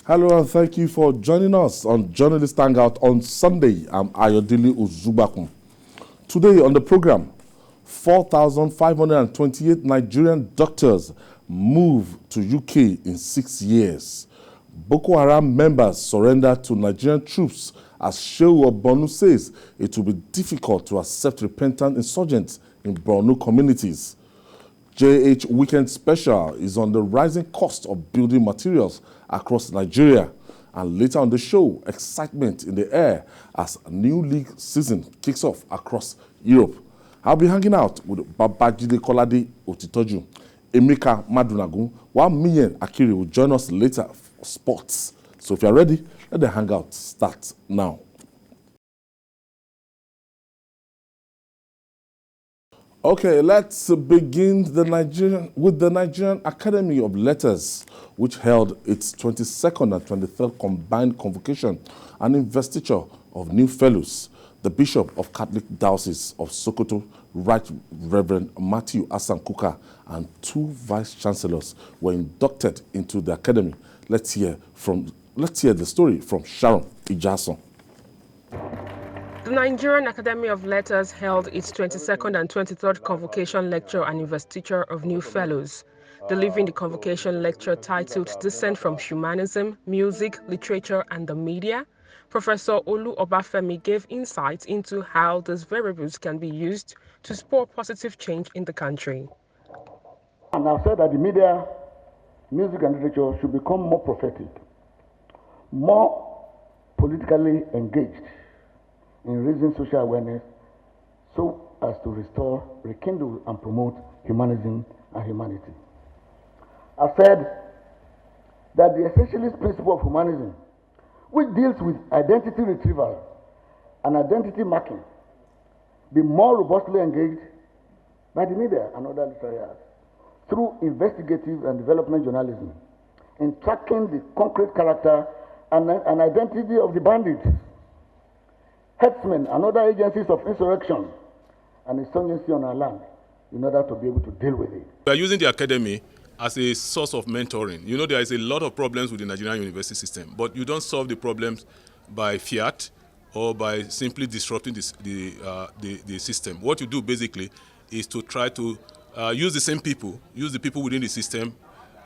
Hello and thank you for joining us on Journalist Hangout on Sunday. I'm Ayodele Uzubakun. Today on the program, 4,528 Nigerian doctors move to UK in 6 years. Boko Haram members surrender to Nigerian troops as Shehu of Borno says it will be difficult to accept repentant insurgents in Borno communities. JH Weekend Special is on the rising cost of building materials across Nigeria. And later on the show, excitement in the air as a new league season kicks off across Europe. I'll be hanging out with Babajide Kolade Otitoju, Emeka Madunagun, 1 million Akiri will join us later for sports. So if you're ready, let the hangout start now. Okay, let's begin with the Nigerian Academy of Letters, which held its 22nd and 23rd combined convocation and investiture of new fellows. The Bishop of Catholic Diocese of Sokoto, Right Reverend Matthew Asan Kuka, and 2 vice chancellors were inducted into the academy. Let's hear the story from Sharon Ijason. The Nigerian Academy of Letters held its 22nd and 23rd Convocation Lecture and Investiture of New Fellows. Delivering the convocation lecture titled Descent from Humanism, Music, Literature and the Media, Professor Olu Obafemi gave insights into how these variables can be used to spur positive change in the country. And I've said that the media, music and literature should become more prophetic, more politically engaged in raising social awareness so as to restore, rekindle, and promote humanism and humanity. I've said that the essentialist principle of humanism, which deals with identity retrieval and identity marking, be more robustly engaged by the media and other literary arts through investigative and development journalism in tracking the concrete character and identity of the bandits, herdsmen and other agencies of insurrection and insurgency on our land in order to be able to deal with it. We are using the academy as a source of mentoring. You know, there is a lot of problems with the Nigerian university system, but you don't solve the problems by fiat or by simply disrupting the system. What you do basically is to try to use the people within the system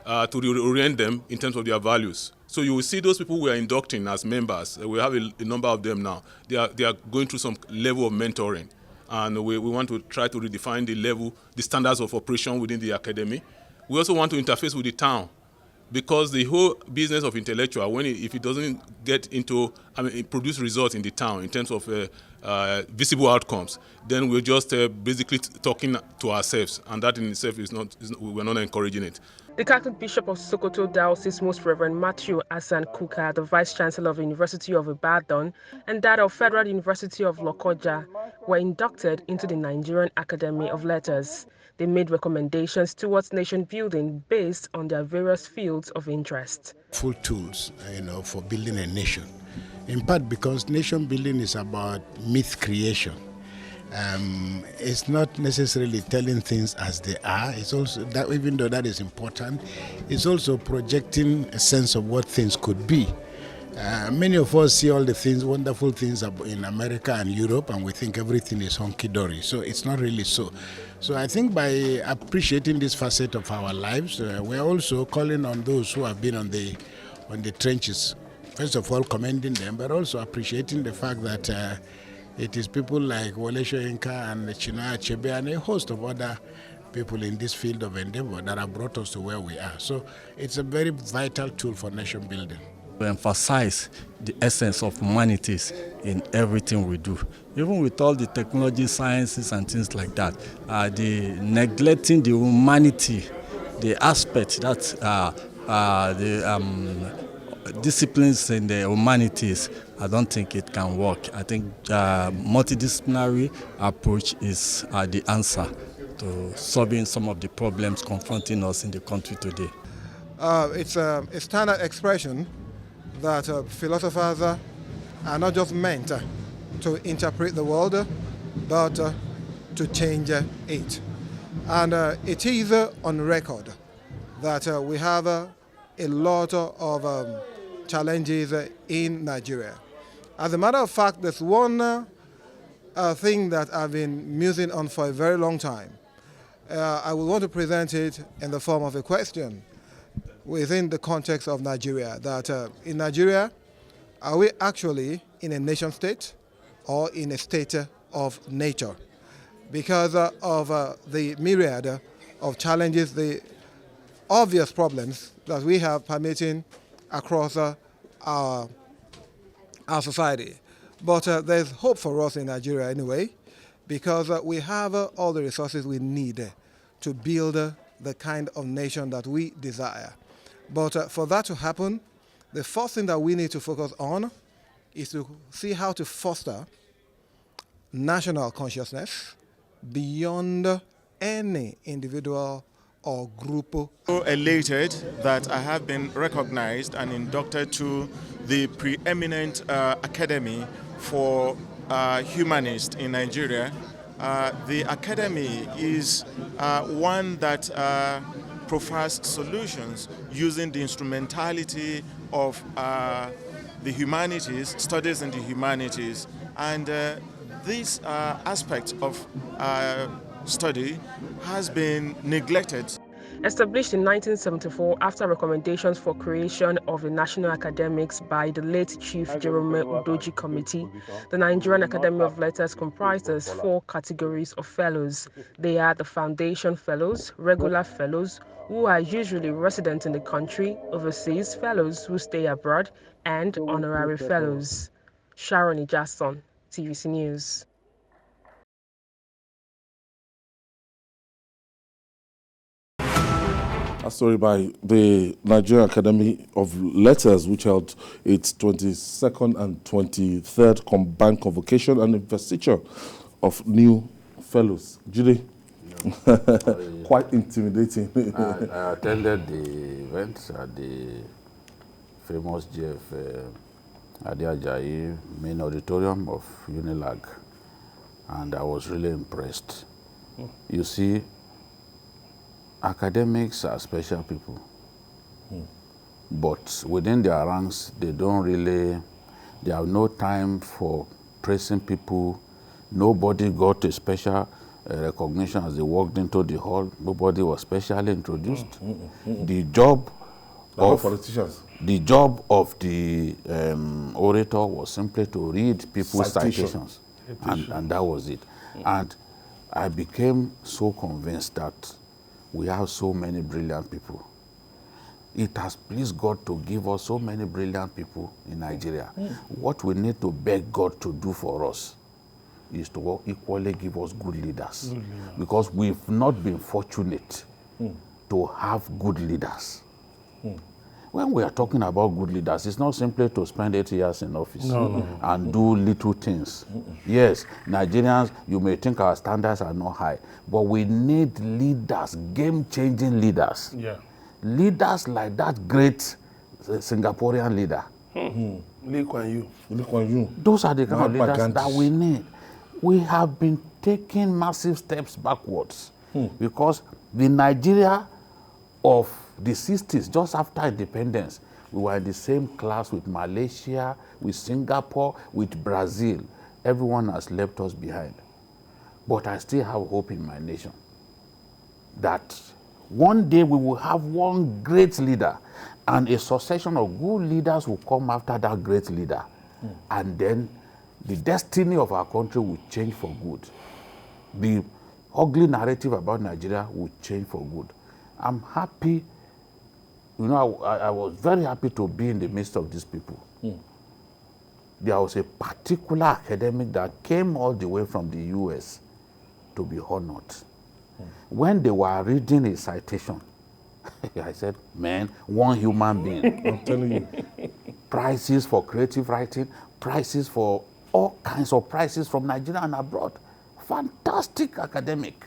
to reorient them in terms of their values. So you will see those people we are inducting as members. We have a number of them now. They are going through some level of mentoring. And we want to try to redefine the standards of operation within the academy. We also want to interface with the town, because the whole business of intellectual, if it doesn't produce results in the town in terms of visible outcomes, then we're just basically talking to ourselves, and that in itself we're not encouraging it. The Catholic Bishop of Sokoto Diocese, Most Reverend Matthew Asan Kuka, the Vice Chancellor of the University of Ibadan, and that of Federal University of Lokoja, were inducted into the Nigerian Academy of Letters. They made recommendations towards nation building based on their various fields of interest. Full tools, for building a nation. In part because nation building is about myth creation. It's not necessarily telling things as they are. It's also that, even though that is important, it's also projecting a sense of what things could be. Many of us see all the things, wonderful things in America and Europe, and we think everything is hunky-dory. So it's not really so. So I think by appreciating this facet of our lives, we're also calling on those who have been on the trenches. First of all, commending them, but also appreciating the fact that it is people like Wole Soyinka and Chinua Achebe and a host of other people in this field of endeavor that have brought us to where we are. So it's a very vital tool for nation building. We emphasize the essence of humanities in everything we do. Even with all the technology, sciences and things like that, the neglecting the humanity, the aspect that the disciplines in the humanities, I don't think it can work. I think multidisciplinary approach is the answer to solving some of the problems confronting us in the country today. It's a standard expression that philosophers are not just meant to interpret the world, but to change it. And it is on record that we have a lot of challenges in Nigeria. As a matter of fact, there's one thing that I've been musing on for a very long time. I would want to present it in the form of a question within the context of Nigeria, that in Nigeria, are we actually in a nation state or in a state of nature? Because of the myriad of challenges, the obvious problems that we have permeating across our society. But there's hope for us in Nigeria anyway, because we have all the resources we need to build the kind of nation that we desire. But for that to happen, the first thing that we need to focus on is to see how to foster national consciousness beyond any individual or group. So elated that I have been recognized and inducted to the preeminent Academy for Humanists in Nigeria. The Academy is one that provides solutions using the instrumentality of the humanities, studies in the humanities, and this aspect of study has been neglected. Established in 1974 after recommendations for creation of the National Academics by the late Chief Jerome Udoji Committee, the Nigerian Academy of Letters comprises 4 categories of fellows. They are the Foundation Fellows, Regular Fellows, who are usually resident in the country, Overseas Fellows who stay abroad, and Honorary Fellows. Sharon Ijason, TVC News. A story by the Nigerian Academy of Letters, which held its 22nd and 23rd combined convocation and investiture of new fellows. Judy, quite intimidating. I attended the event at the famous GF Ajayi main auditorium of Unilag, and I was really impressed. You see, academics are special people, but within their ranks, they have no time for praising people. Nobody got a special recognition as they walked into the hall. Nobody was specially introduced. The job of politicians. The job of the orator was simply to read people's citations. And that was it. And I became so convinced that we have so many brilliant people. It has pleased God to give us so many brilliant people in Nigeria. What we need to beg God to do for us is to equally give us good leaders. Because we've not been fortunate to have good leaders. When we are talking about good leaders, it's not simply to spend 8 years in office and do little things. Yes, Nigerians, you may think our standards are not high, but we need leaders, game-changing leaders. Leaders like that great Singaporean leader. Lee Kuan Yew. Those are the kind of leaders that we need. We have been taking massive steps backwards because the Nigeria of the 60s, just after independence, we were in the same class with Malaysia, with Singapore, with Brazil. Everyone has left us behind. But I still have hope in my nation that one day we will have one great leader and a succession of good leaders will come after that great leader. And then the destiny of our country will change for good. The ugly narrative about Nigeria will change for good. I'm happy. You know, I was very happy to be in the midst of these people. There was a particular academic that came all the way from the US to be honored. When they were reading his citation, I said, man, one human being. I'm telling you. Prizes for creative writing, prizes for all kinds of prizes from Nigeria and abroad. Fantastic academic.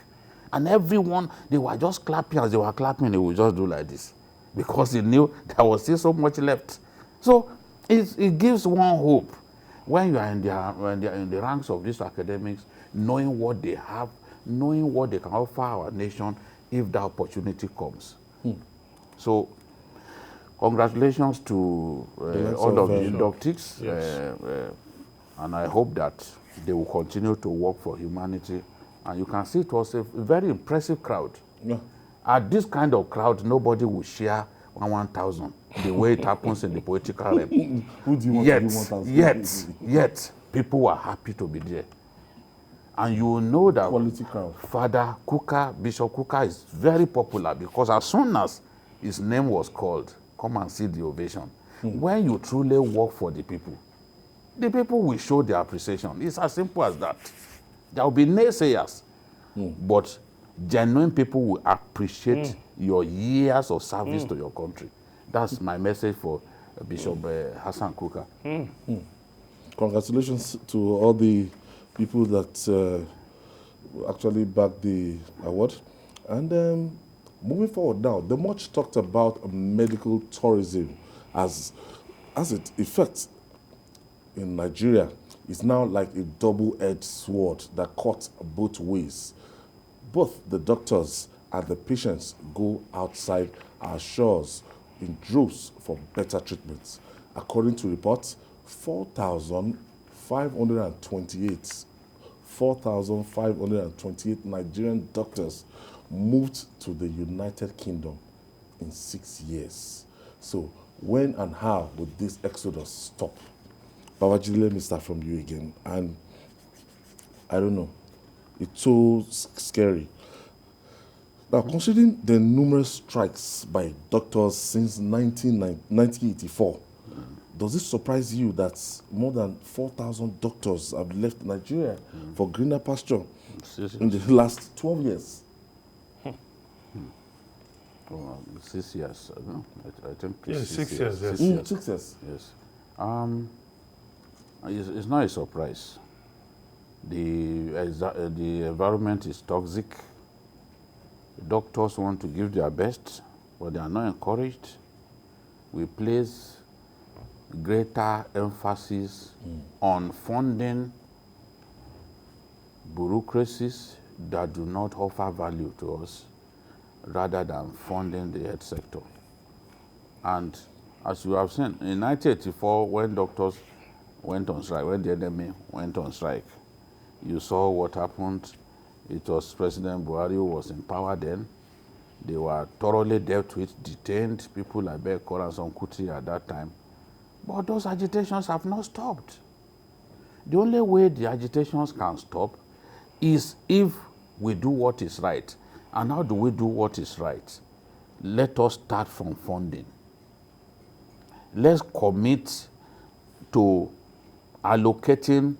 And everyone, they were just clapping. As they were clapping, they would just do like this, because they knew there was still so much left. So it gives one hope when you are in the ranks of these academics, knowing what they have, knowing what they can offer our nation if the opportunity comes. So Congratulations to all of the inductees. Yes. And I hope that they will continue to work for humanity. And you can see it was a very impressive crowd. Yeah. At this kind of crowd, nobody will share 1,000 the way it happens in the political realm. Who do you want to do 1,000? Yet, people were happy to be there. And you will know that Quality crowd. Father Kuka, Bishop Kuka is very popular because as soon as his name was called, come and see the ovation. When you truly work for the people will show their appreciation. It's as simple as that. There will be naysayers, but genuine people will appreciate your years of service to your country. That's my message for Bishop Hassan Kuka. Congratulations to all the people that actually backed the award. And moving forward now, the much talked about medical tourism as it affects in Nigeria is now like a double-edged sword that cuts both ways. Both the doctors and the patients go outside our shores in droves for better treatments. According to reports, 4,528 Nigerian doctors moved to the United Kingdom in 6 years. So when and how would this exodus stop? Babajide, let me start from you again. And I don't know, it's so scary. Now, considering the numerous strikes by doctors since 1984, does it surprise you that more than 4,000 doctors have left Nigeria for greener pasture in the last 12 years? 6 years. No? I think yes, 6 years. Yes. 6 years. Yes. It's not a surprise. The environment is toxic. Doctors want to give their best, but they are not encouraged. We place greater emphasis on funding bureaucracies that do not offer value to us, rather than funding the health sector. And as you have seen, in 1984, when doctors went on strike, when the enemy went on strike, you saw what happened. It was President Buhari who was in power then. They were thoroughly dealt with, detained people like Bekor and some Kuti at that time. But those agitations have not stopped. The only way the agitations can stop is if we do what is right. And how do we do what is right? Let us start from funding. Let's commit to allocating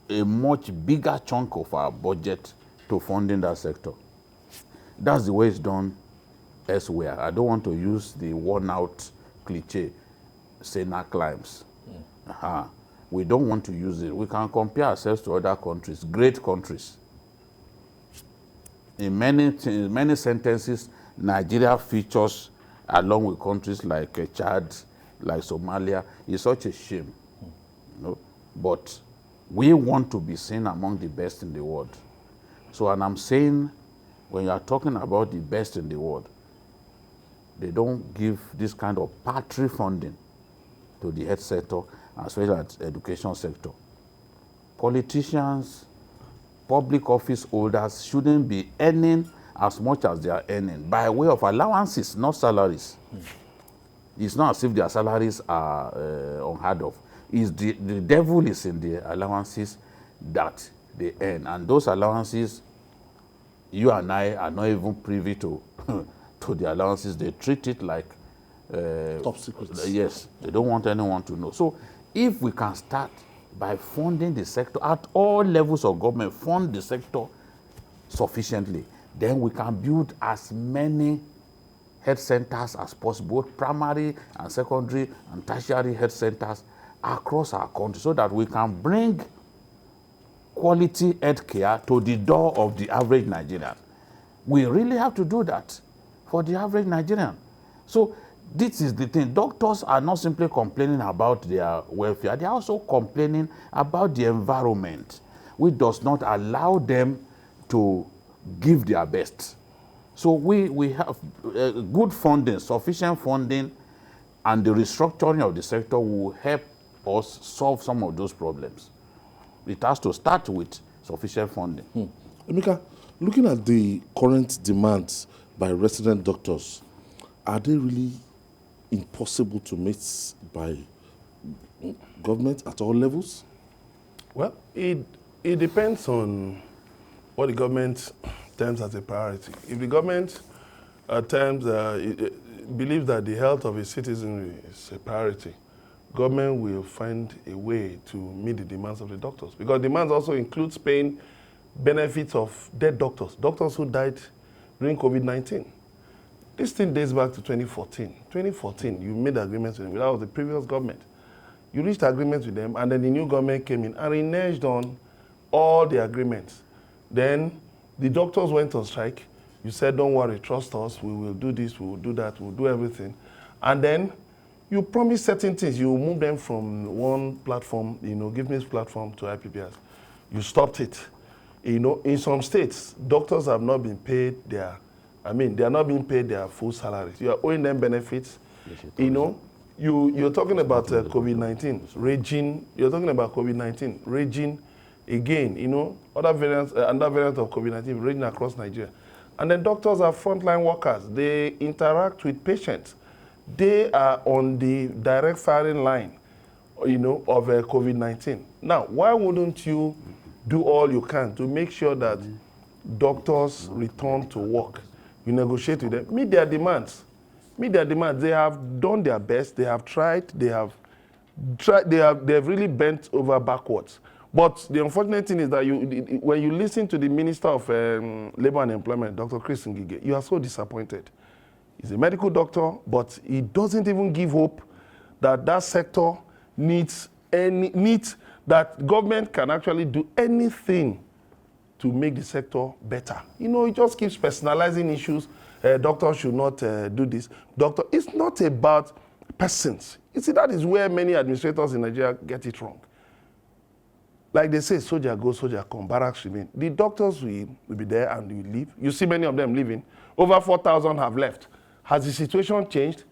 a much bigger chunk of our budget to funding that sector. That's the way it's done elsewhere. I don't want to use the worn-out cliche, Sena climbs. We don't want to use it. We can compare ourselves to other countries, great countries. In many sentences, Nigeria features along with countries like Chad, like Somalia. It's such a shame. But we want to be seen among the best in the world. So, and I'm saying, when you are talking about the best in the world, they don't give this kind of paltry funding to the health sector as well as education sector. Politicians, public office holders shouldn't be earning as much as they are earning by way of allowances, not salaries. It's not as if their salaries are unheard of. It's the devil is in the allowances that they earn. And those allowances, you and I are not even privy to, to the allowances. They treat it like top secrets. Yes, they don't want anyone to know. So if we can start by funding the sector at all levels of government, fund the sector sufficiently, then we can build as many health centers as possible, both primary and secondary and tertiary health centers across our country, so that we can bring quality health care to the door of the average Nigerian. We really have to do that for the average Nigerian. So this is the thing. Doctors are not simply complaining about their welfare. They are also complaining about the environment, which does not allow them to give their best. So we have good funding, sufficient funding, and the restructuring of the sector will help us solve some of those problems. It has to start with sufficient funding. Emeka, looking at the current demands by resident doctors, are they really impossible to meet by government at all levels? Well, it depends on what the government terms as a priority. If the government believes that the health of its citizenry is a priority, government will find a way to meet the demands of the doctors. Because demands also includes paying benefits of dead doctors, doctors who died during COVID-19. This thing dates back to 2014. 2014, you made agreements with them. That was the previous government. You reached agreements with them, and then the new government came in and reneged on all the agreements. Then the doctors went on strike. You said, don't worry, trust us. We will do this, we will do that, we will do everything. And then you promised certain things. You move them from one platform, give me platform to IPPS. You stopped it. In some states, doctors have not been paid they are not being paid their full salaries. You are owing them benefits. You're talking about COVID-19 raging. You're talking about COVID-19 raging again. Other variants of COVID-19 raging across Nigeria. And then doctors are frontline workers. They interact with patients. They are on the direct firing line, of COVID-19. Now, why wouldn't you do all you can to make sure that doctors return to work? You negotiate with them, meet their demands. They have done their best. They have tried. They have really bent over backwards. But the unfortunate thing is that when you listen to the Minister of Labor and Employment, Dr. Chris Ngige, you are so disappointed. He's a medical doctor, but he doesn't even give hope that that sector needs that government can actually do anything to make the sector better. He just keeps personalizing issues. Doctors should not do this. It's not about persons. You see, that is where many administrators in Nigeria get it wrong. Like they say, soldier go, soldier come, barracks remain. The doctors will be there and will leave. You see many of them leaving. Over 4,000 have left. Has the situation changed?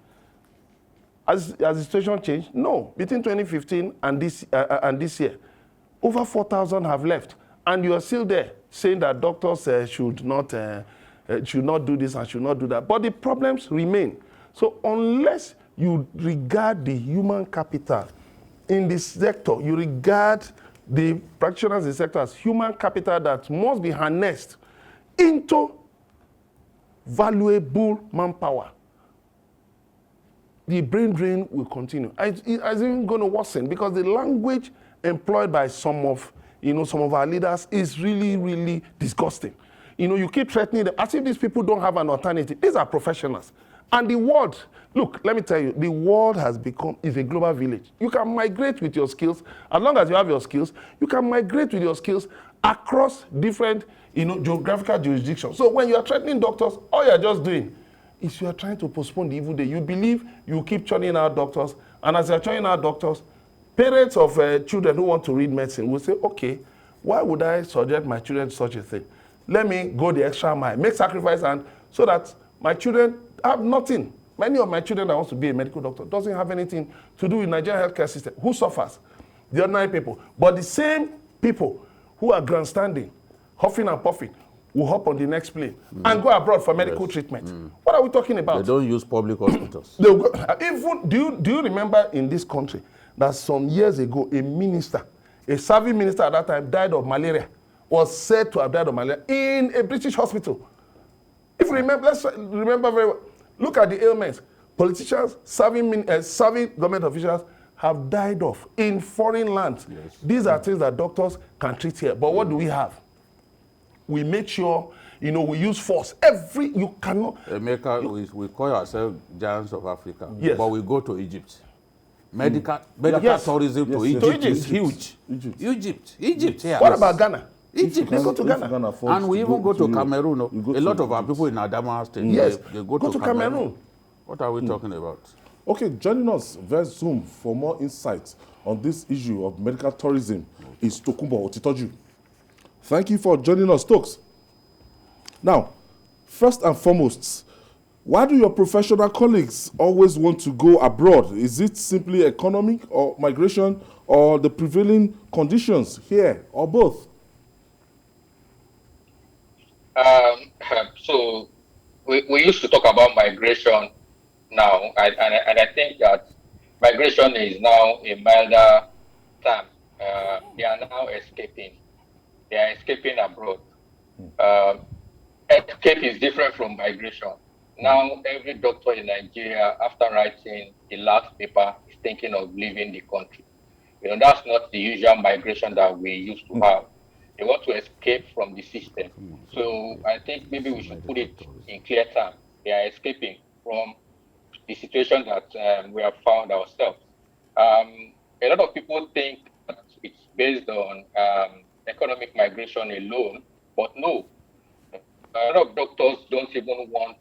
Has the situation changed? No. Between 2015 and this year, over 4,000 have left. And you are still there saying that doctors should not do this and should not do that. But the problems remain. So unless you regard the human capital in this sector, you regard the practitioners in the sector as human capital that must be harnessed into valuable manpower, the brain drain will continue. It's even going to worsen because the language employed by some of our leaders is really, really disgusting. You keep threatening them as if these people don't have an alternative. These are professionals. And the world, look, let me tell you, the world is a global village. You can migrate with your skills. As long as you have your skills, you can migrate with your skills across different, geographical jurisdictions. So when you are threatening doctors, all you are just doing is you are trying to postpone the evil day. You believe you keep churning out doctors, and as you are churning out doctors, parents of children who want to read medicine will say, okay, why would I subject my children to such a thing? Let me go the extra mile, make sacrifice, and so that my children have nothing. Many of my children that wants to be a medical doctor doesn't have anything to do with Nigerian healthcare system. Who suffers? The ordinary people. But the same people who are grandstanding, huffing and puffing, will hop on the next plane and go abroad for medical treatment. What are we talking about? They don't use public hospitals. Do you remember in this country that some years ago a minister, a serving minister at that time, died of malaria, was said to have died of malaria in a British hospital? If you remember, let's remember very well. Look at the ailments. Politicians, serving government officials have died of in foreign lands. Yes. These are things that doctors can treat here. But what do we have? We make sure, we use force. You cannot. We call ourselves giants of Africa. Yes. But we go to Egypt. Medical tourism to Egypt is huge. Egypt. Yeah. What about Ghana? Egypt. They go to Ghana. And we even go to Cameroon. A lot of our people in Adamawa State, yes, they go to Cameroon. What are we talking about? Okay, joining us via Zoom for more insights on this issue of medical tourism is Tokunbo Otitoju. Thank you for joining us, Stokes. Now, First and foremost, why do your professional colleagues always want to go abroad? Is it simply economic or migration or the prevailing conditions here or both? So we used to talk about migration now, and I think that migration is now a milder term. They are now escaping. They are escaping abroad. Um, Escape is different from migration. Now, every doctor in Nigeria, after writing the last paper, is thinking of leaving the country. That's not the usual migration that we used to have. They want to escape from the system. So I think maybe we should put it in clear terms. They are escaping from the situation that we have found ourselves. A lot of people think that it's based on economic migration alone, but no, a lot of doctors don't even want,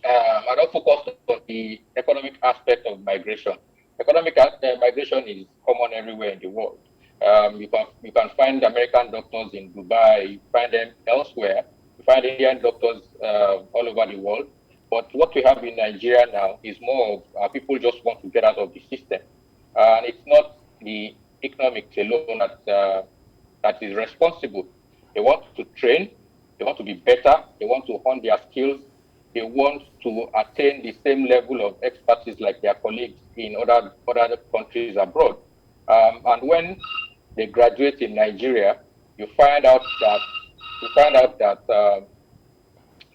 I don't focus on the economic aspect of migration. Migration is common everywhere in the world. You can find American doctors in Dubai, you find them elsewhere, you find Indian doctors all over the world. But what we have in Nigeria now is more of people just want to get out of the system. And it's not the economics alone that is responsible. They want to train, they want to be better, they want to hone their skills, they want to attain the same level of expertise like their colleagues in other countries abroad. And when they graduate in Nigeria, you find out that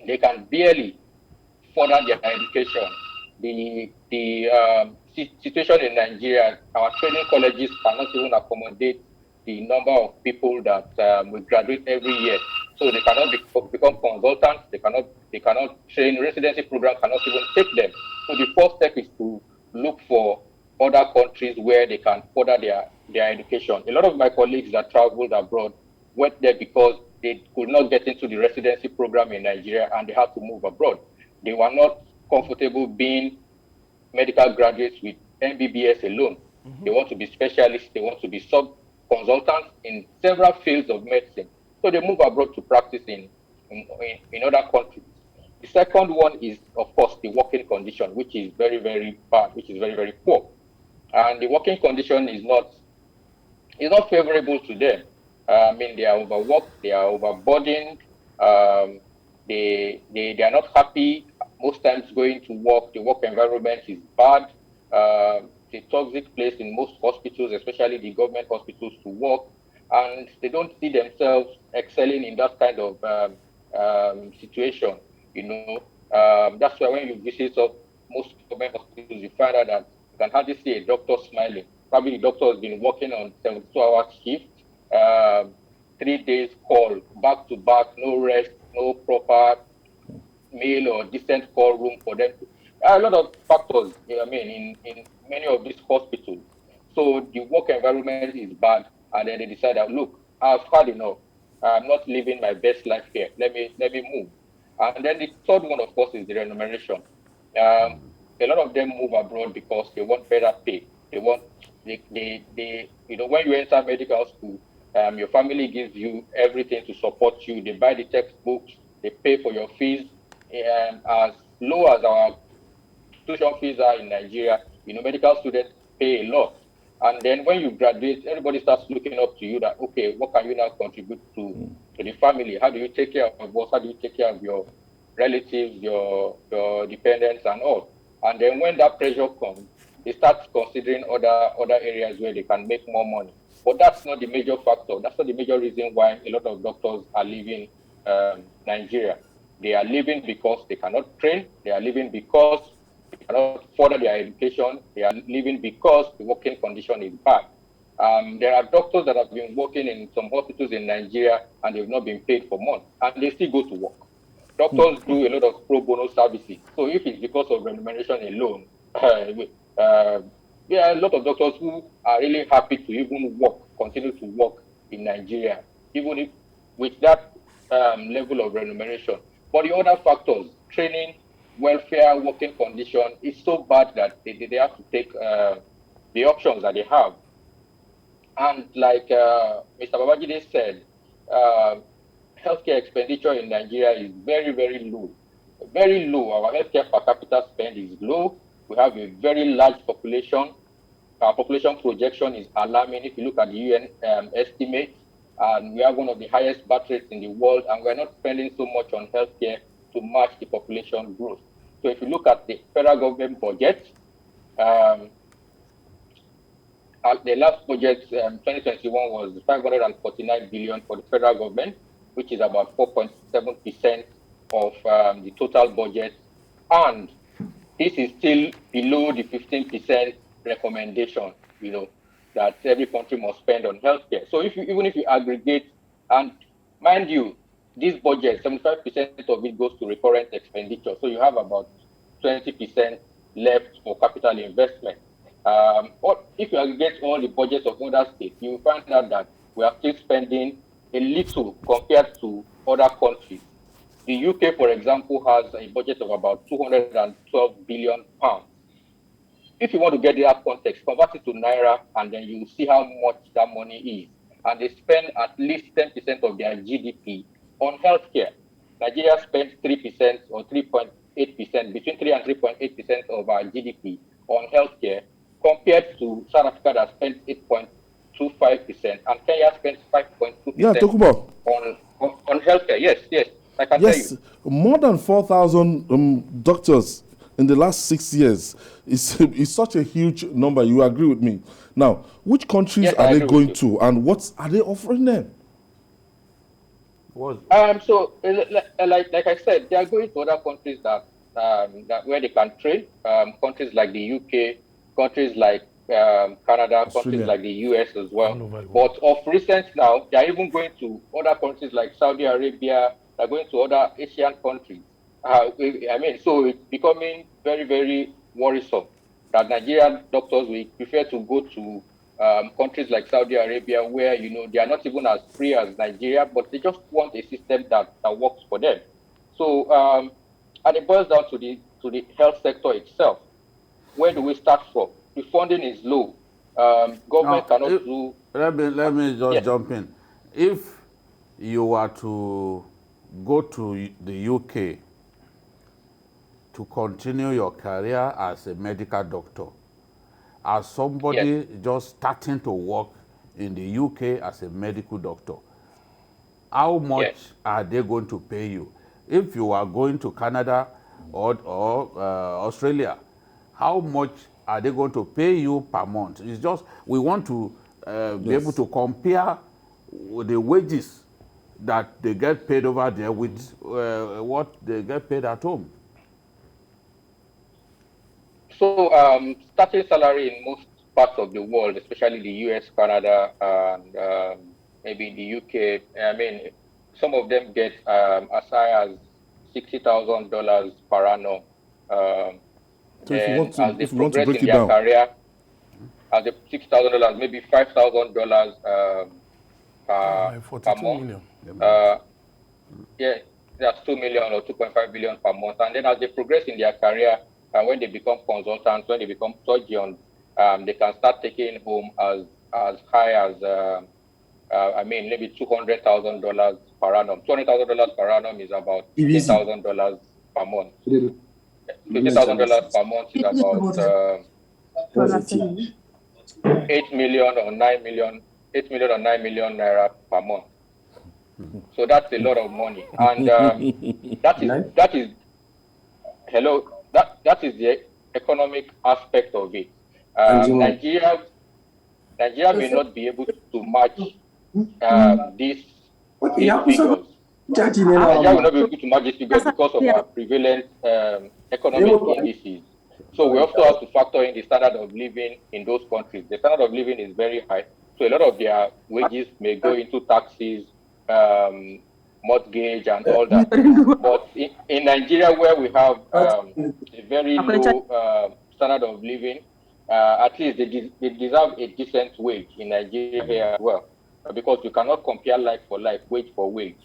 they can barely further their education. The situation in Nigeria, our training colleges cannot even accommodate the number of people that we graduate every year. So they cannot become consultants. They cannot train. Residency program cannot even take them. So the first step is to look for other countries where they can further their education. A lot of my colleagues that traveled abroad went there because they could not get into the residency program in Nigeria and they had to move abroad. They were not comfortable being medical graduates with MBBS alone. They want to be specialists, they want to be sub consultants in several fields of medicine. So they move abroad to practice in other countries. The second one is, of course, the working condition, which is very, very bad, which is very, very poor. And the working condition is not favorable to them. I mean, they are overworked, they are overburdened, um, they are not happy. Most times going to work, the work environment is bad. It's a toxic place in most hospitals, especially the government hospitals, to work, and they don't see themselves excelling in that kind of situation. That's why when you visit most government hospitals, you find out that you can hardly see a doctor smiling. Probably the doctor has been working on 72-hour shift, 3 days call, back to back, no rest, no proper meal or decent call room for them. There are a lot of factors, in many of these hospitals. So the work environment is bad, and then they decide that, look, I've had enough. I'm not living my best life here. Let me move. And then the third one, of course, is the remuneration. A lot of them move abroad because they want better pay. When you enter medical school, your family gives you everything to support you. They buy the textbooks, they pay for your fees. As low as our tuition fees are in Nigeria, medical students pay a lot. And then when you graduate, everybody starts looking up to you that, okay, what can you now contribute to the family? How do you take care of us? How do you take care of your relatives, your dependents and all? And then when that pressure comes, they start considering other areas where they can make more money. But that's not the major factor. That's not the major reason why a lot of doctors are leaving Nigeria. They are leaving because they cannot train. They are leaving because they cannot further their education. They are leaving because the working condition is bad. There are doctors that have been working in some hospitals in Nigeria and they've not been paid for months, and they still go to work. Doctors do a lot of pro bono services. So if it's because of remuneration alone, there are a lot of doctors who are really happy to even continue to work in Nigeria, even if with that level of remuneration. But the other factors, training, welfare, working condition, is so bad that they have to take the options that they have. And like Mr. Babajide said, uh, healthcare expenditure in Nigeria is very, very low. Very low. Our healthcare per capita spend is low. We have a very large population. Our population projection is alarming. If you look at the UN estimates, and we have one of the highest birth rates in the world, and we're not spending so much on healthcare to match the population growth. So if you look at the federal government budget, the last budget, 2021, was 549 billion for the federal government, which is about 4.7% of the total budget. And this is still below the 15% recommendation, that every country must spend on healthcare. So even if you aggregate, and mind you, this budget, 75% of it goes to recurrent expenditure. So you have about 20% left for capital investment. Or if you aggregate all the budgets of other states, you will find out that we are still spending a little compared to other countries. The UK, for example, has a budget of about 212 billion pounds. If you want to get that context, convert it to Naira, and then you see how much that money is. And they spend at least 10% of their GDP on healthcare. Nigeria spends 3% or 3.8%, between 3 and 3.8% of our GDP on healthcare, compared to South Africa that spends 8.25%, and Kenya spends 5.2% on healthcare. Yes, I can tell you. More than 4,000 doctors in the last 6 years is such a huge number. You agree with me? Now, which countries are they going to, and what are they offering them? So, like I said, they are going to other countries that where they can train. Countries like the UK, countries like Canada, countries like the US as well. But of recent now, they are even going to other countries like Saudi Arabia. They're going to other Asian countries. So it's becoming very, very worrisome that Nigerian doctors will prefer to go to countries like Saudi Arabia, where they are not even as free as Nigeria, but they just want a system that works for them. So and it boils down to the health sector itself. Where do we start from? The funding is low. Government cannot do. Let me just jump in. If you were to go to the UK to continue your career as a medical doctor, as somebody just starting to work in the UK as a medical doctor, how much are they going to pay you? If you are going to Canada or Australia, how much are they going to pay you per month? It's just, we want to be able to compare the wages that they get paid over there with what they get paid at home. So starting salary in most parts of the world, especially the US, Canada, and maybe the UK, some of them get as high as $60,000 per annum. So if you want to break it their down, career, as the $6,000, maybe $5,000 per month. That's 2 million or 2.5 billion per month. And then as they progress in their career, when they become consultants, when they become surgeons, they can start taking home as high as maybe $200,000 per annum. $200,000 per annon is about $50,000 per month. $50,000 per month is about 8 million or 9 million naira per month. So that's a lot of money, and that is the economic aspect of it. Nigeria may not be able to match these figures. Nigeria will not be able to match these figures because of our prevalent economic indices. So we also have to factor in the standard of living in those countries. The standard of living is very high, so a lot of their wages may go into taxes, mortgage, and all that. But in Nigeria, where we have a very low standard of living, at least they deserve a decent wage in Nigeria here as well, because you cannot compare like for like, wage for wage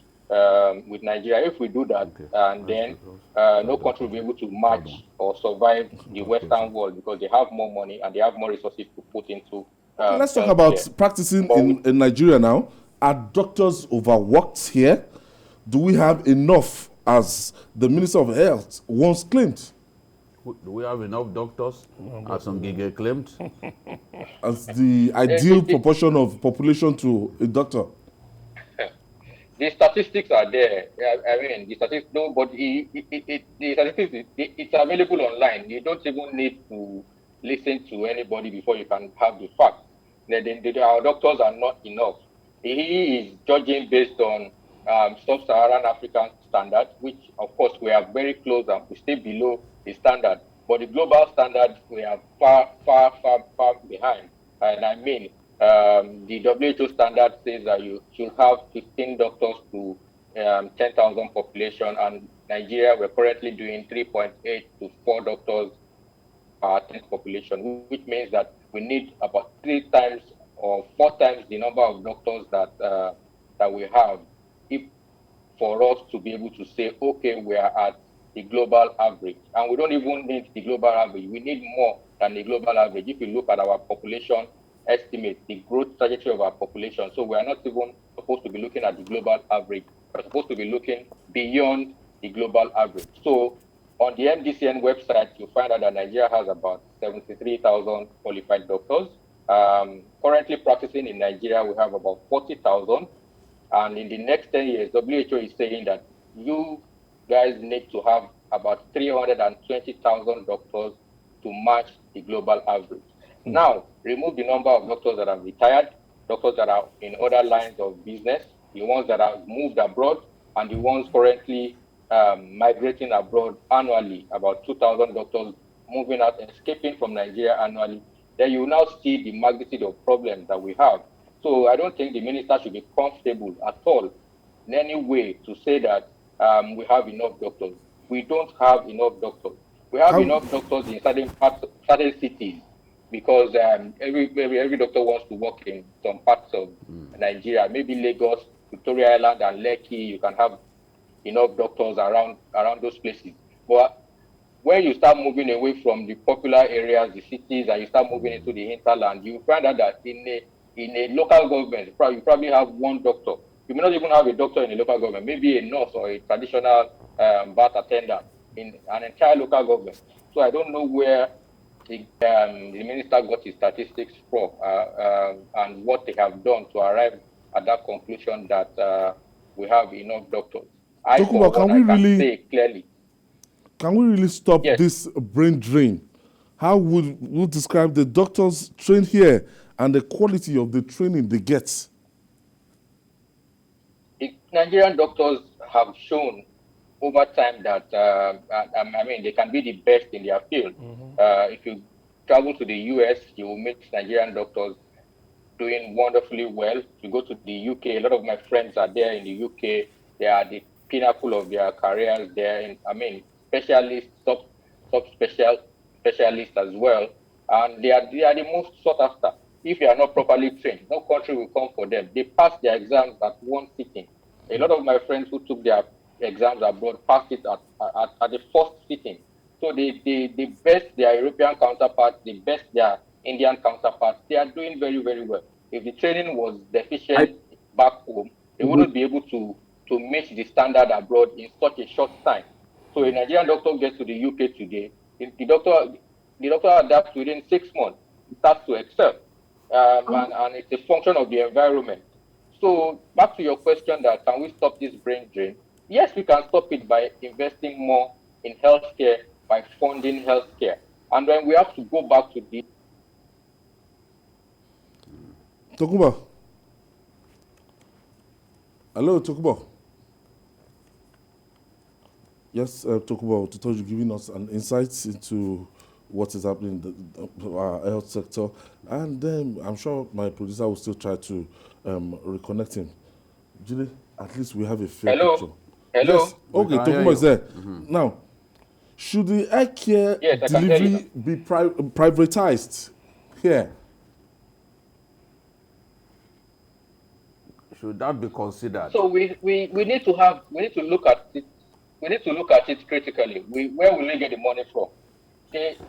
with Nigeria. If we do that, and then no country will be able to match or survive the Western world, because they have more money and they have more resources to put into. Let's talk about practicing in Nigeria now. Are doctors overworked here? Do we have enough, as the Minister of Health once claimed? Do we have enough doctors, as Ngige claimed? As the ideal proportion of population to a doctor? The statistics are there. I mean, the statistics, nobody, the statistics, it's available online. You don't even need to listen to anybody before you can have the facts. Our doctors are not enough. He is judging based on sub-Saharan African standards, which of course we are very close and we stay below the standard. But the global standards, we are far, far, far, far behind. And I mean, the WHO standard says that you should have 15 doctors to 10,000 population, and Nigeria, we're currently doing 3.8 to 4 doctors per 10 population, which means that we need about 3 times or 4 times the number of doctors that we have, if for us to be able to say, okay, we are at the global average. And we don't even need the global average. We need more than the global average. If you look at our population estimate, the growth trajectory of our population, so we are not even supposed to be looking at the global average. We're supposed to be looking beyond the global average. So on the MDCN website, you find out that Nigeria has about 73,000 qualified doctors. Currently practicing in Nigeria, we have about 40,000. And in the next 10 years, WHO is saying that you guys need to have about 320,000 doctors to match the global average. Now, remove the number of doctors that have retired, doctors that are in other lines of business, the ones that have moved abroad, and the ones currently migrating abroad annually, about 2,000 doctors moving out, escaping from Nigeria annually. Then you will now see the magnitude of problems that we have. So I don't think the minister should be comfortable at all in any way to say that we have enough doctors. We don't have enough doctors. We have enough doctors in certain parts, certain cities, because every doctor wants to work in some parts of Nigeria, maybe Lagos, Victoria Island, and Lekki. You can have enough doctors around those places. But when you start moving away from the popular areas, the cities, and you start moving into the hinterland, you find out that in a local government, you probably have one doctor. You may not even have a doctor in a local government, maybe a nurse or a traditional bath attendant in an entire local government. So I don't know where the minister got his statistics from and what they have done to arrive at that conclusion that we have enough doctors. I can say clearly. Can we really stop this brain drain? How would you describe the doctors trained here and the quality of the training they get? The Nigerian doctors have shown over time that they can be the best in their field. If you travel to the US, you will meet Nigerian doctors doing wonderfully well. If you go to the UK, a lot of my friends are there in the UK. They are the pinnacle of their careers there. Specialists, specialists as well. And they are the most sought after. If you are not properly trained, no country will come for them. They pass their exams at one sitting. A lot of my friends who took their exams abroad passed it at the first sitting. So they best their European counterparts, they best their Indian counterparts. They are doing very, very well. If the training was deficient back home, they wouldn't be able to meet the standard abroad in such a short time. So a Nigerian doctor gets to the UK today, the doctor adapts within 6 months. It starts to excel. And it's a function of the environment. So back to your question that can we stop this brain drain? Yes, we can stop it by investing more in healthcare, by funding healthcare. And then we have to go back to the... Tokuba. Hello, Tokuba. Yes, Tokuba, Tutoju giving us an insight into what is happening in our health sector. And then I'm sure my producer will still try to reconnect him. Julie, at least we have a fair picture. Hello? Yes. Okay, Tokuba is there. Now, should the air care delivery be privatized here? Should that be considered? So we need to look at it. We need to look at it critically. Where will we get the money from?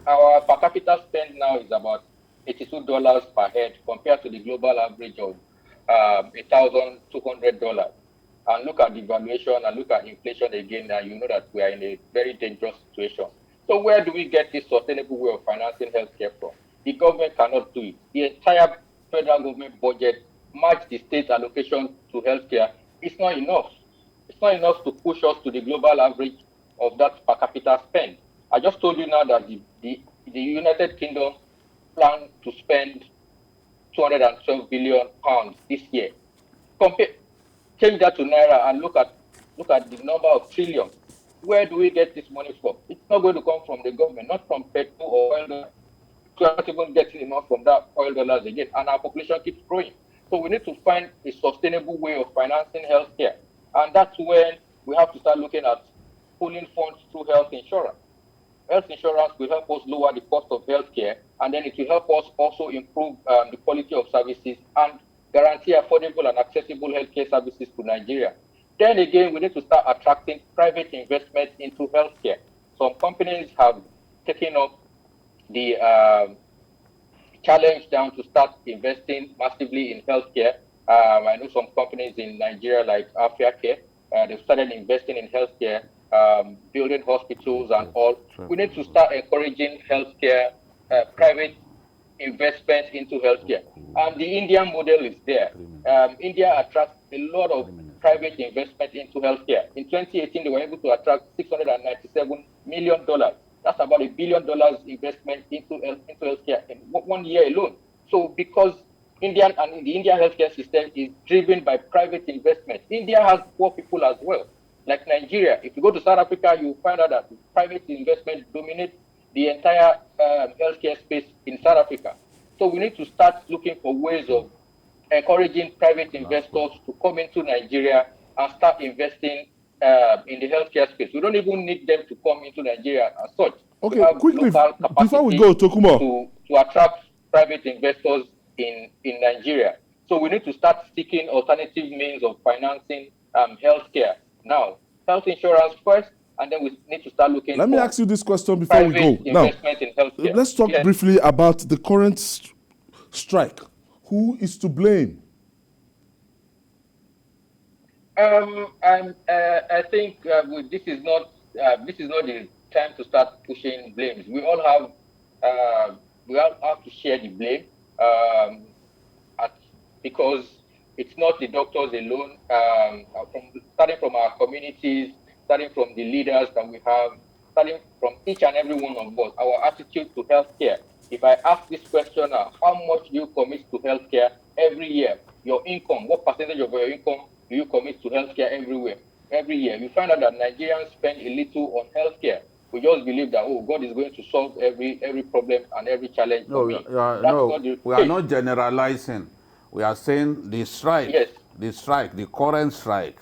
Our per capita spend now is about $82 per head compared to the global average of $1,200. and look at devaluation and look at inflation again, and you know that we are in a very dangerous situation. So where do we get this sustainable way of financing healthcare from? The government cannot do it. The entire federal government budget match the state allocation to healthcare. It's not enough. It's not enough to push us to the global average of that per capita spend. I just told you now that the United Kingdom plan to spend 212 billion pounds this year. Change that to naira and look at the number of trillions. Where do we get this money from? It's not going to come from the government, not from petrol or oil dollars. We are not even getting enough from that oil dollars again, and our population keeps growing. So we need to find a sustainable way of financing healthcare, and that's when we have to start looking at pulling funds through health insurance. Health insurance will help us lower the cost of healthcare, and then it will help us also improve the quality of services and guarantee affordable and accessible healthcare services to Nigeria. Then again, we need to start attracting private investment into healthcare. Some companies have taken up the challenge down to start investing massively in healthcare. I know some companies in Nigeria like AfriaCare, they've started investing in healthcare, building hospitals and all. We need to start encouraging healthcare, private investment into healthcare. And the Indian model is there. India attracts a lot of private investment into healthcare. In 2018, they were able to attract $697 million. That's about $1 billion investment into healthcare in 1 year alone. So because the Indian healthcare system is driven by private investment. India has poor people as well. Like Nigeria, if you go to South Africa, you find out that private investment dominates the entire healthcare space in South Africa. So we need to start looking for ways of encouraging private investors to come into Nigeria and start investing in the healthcare space. We don't even need them to come into Nigeria as such. Okay, quickly, before we go, Tokumo, to attract private investors in Nigeria. So we need to start seeking alternative means of financing healthcare. Now, health insurance first, and then we need to start looking. Let me ask you this question before we go. Now, let's talk briefly about the current strike. Who is to blame? I think this is not the time to start pushing blames. We all have to share the blame, because it's not the doctors alone. Starting from our communities, starting from the leaders that we have, starting from each and every one of us, our attitude to healthcare. If I ask this question now, how much do you commit to healthcare every year? Your income, what percentage of your income do you commit to healthcare every year? You find out that Nigerians spend a little on healthcare. We just believe that, God is going to solve every problem and every challenge for me. We are not generalizing. We are saying the strike, the current strike,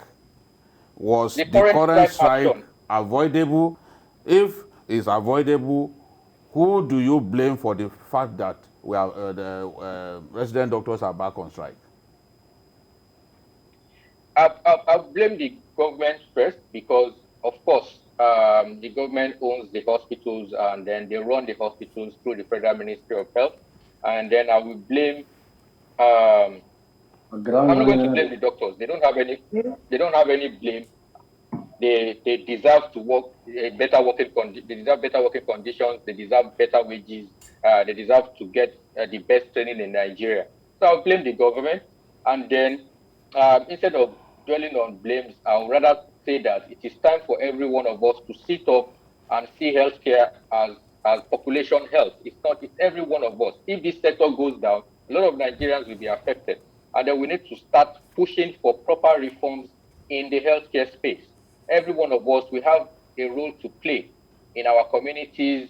was the current strike avoidable? If it's avoidable, who do you blame for the fact that the resident doctors are back on strike? I blame the government first because, of course, the government owns the hospitals and then they run the hospitals through the Federal Ministry of Health. And then I will blame. I'm not going to blame the doctors. They don't have any blame. They deserve to work better working conditions. They deserve better working conditions. They deserve better wages. They deserve to get the best training in Nigeria. So I'll blame the government, and then instead of dwelling on blames, I would rather say that it is time for every one of us to sit up and see healthcare as population health. It's every one of us. If this sector goes down, a lot of Nigerians will be affected. And then we need to start pushing for proper reforms in the healthcare space. Every one of us, we have a role to play in our communities,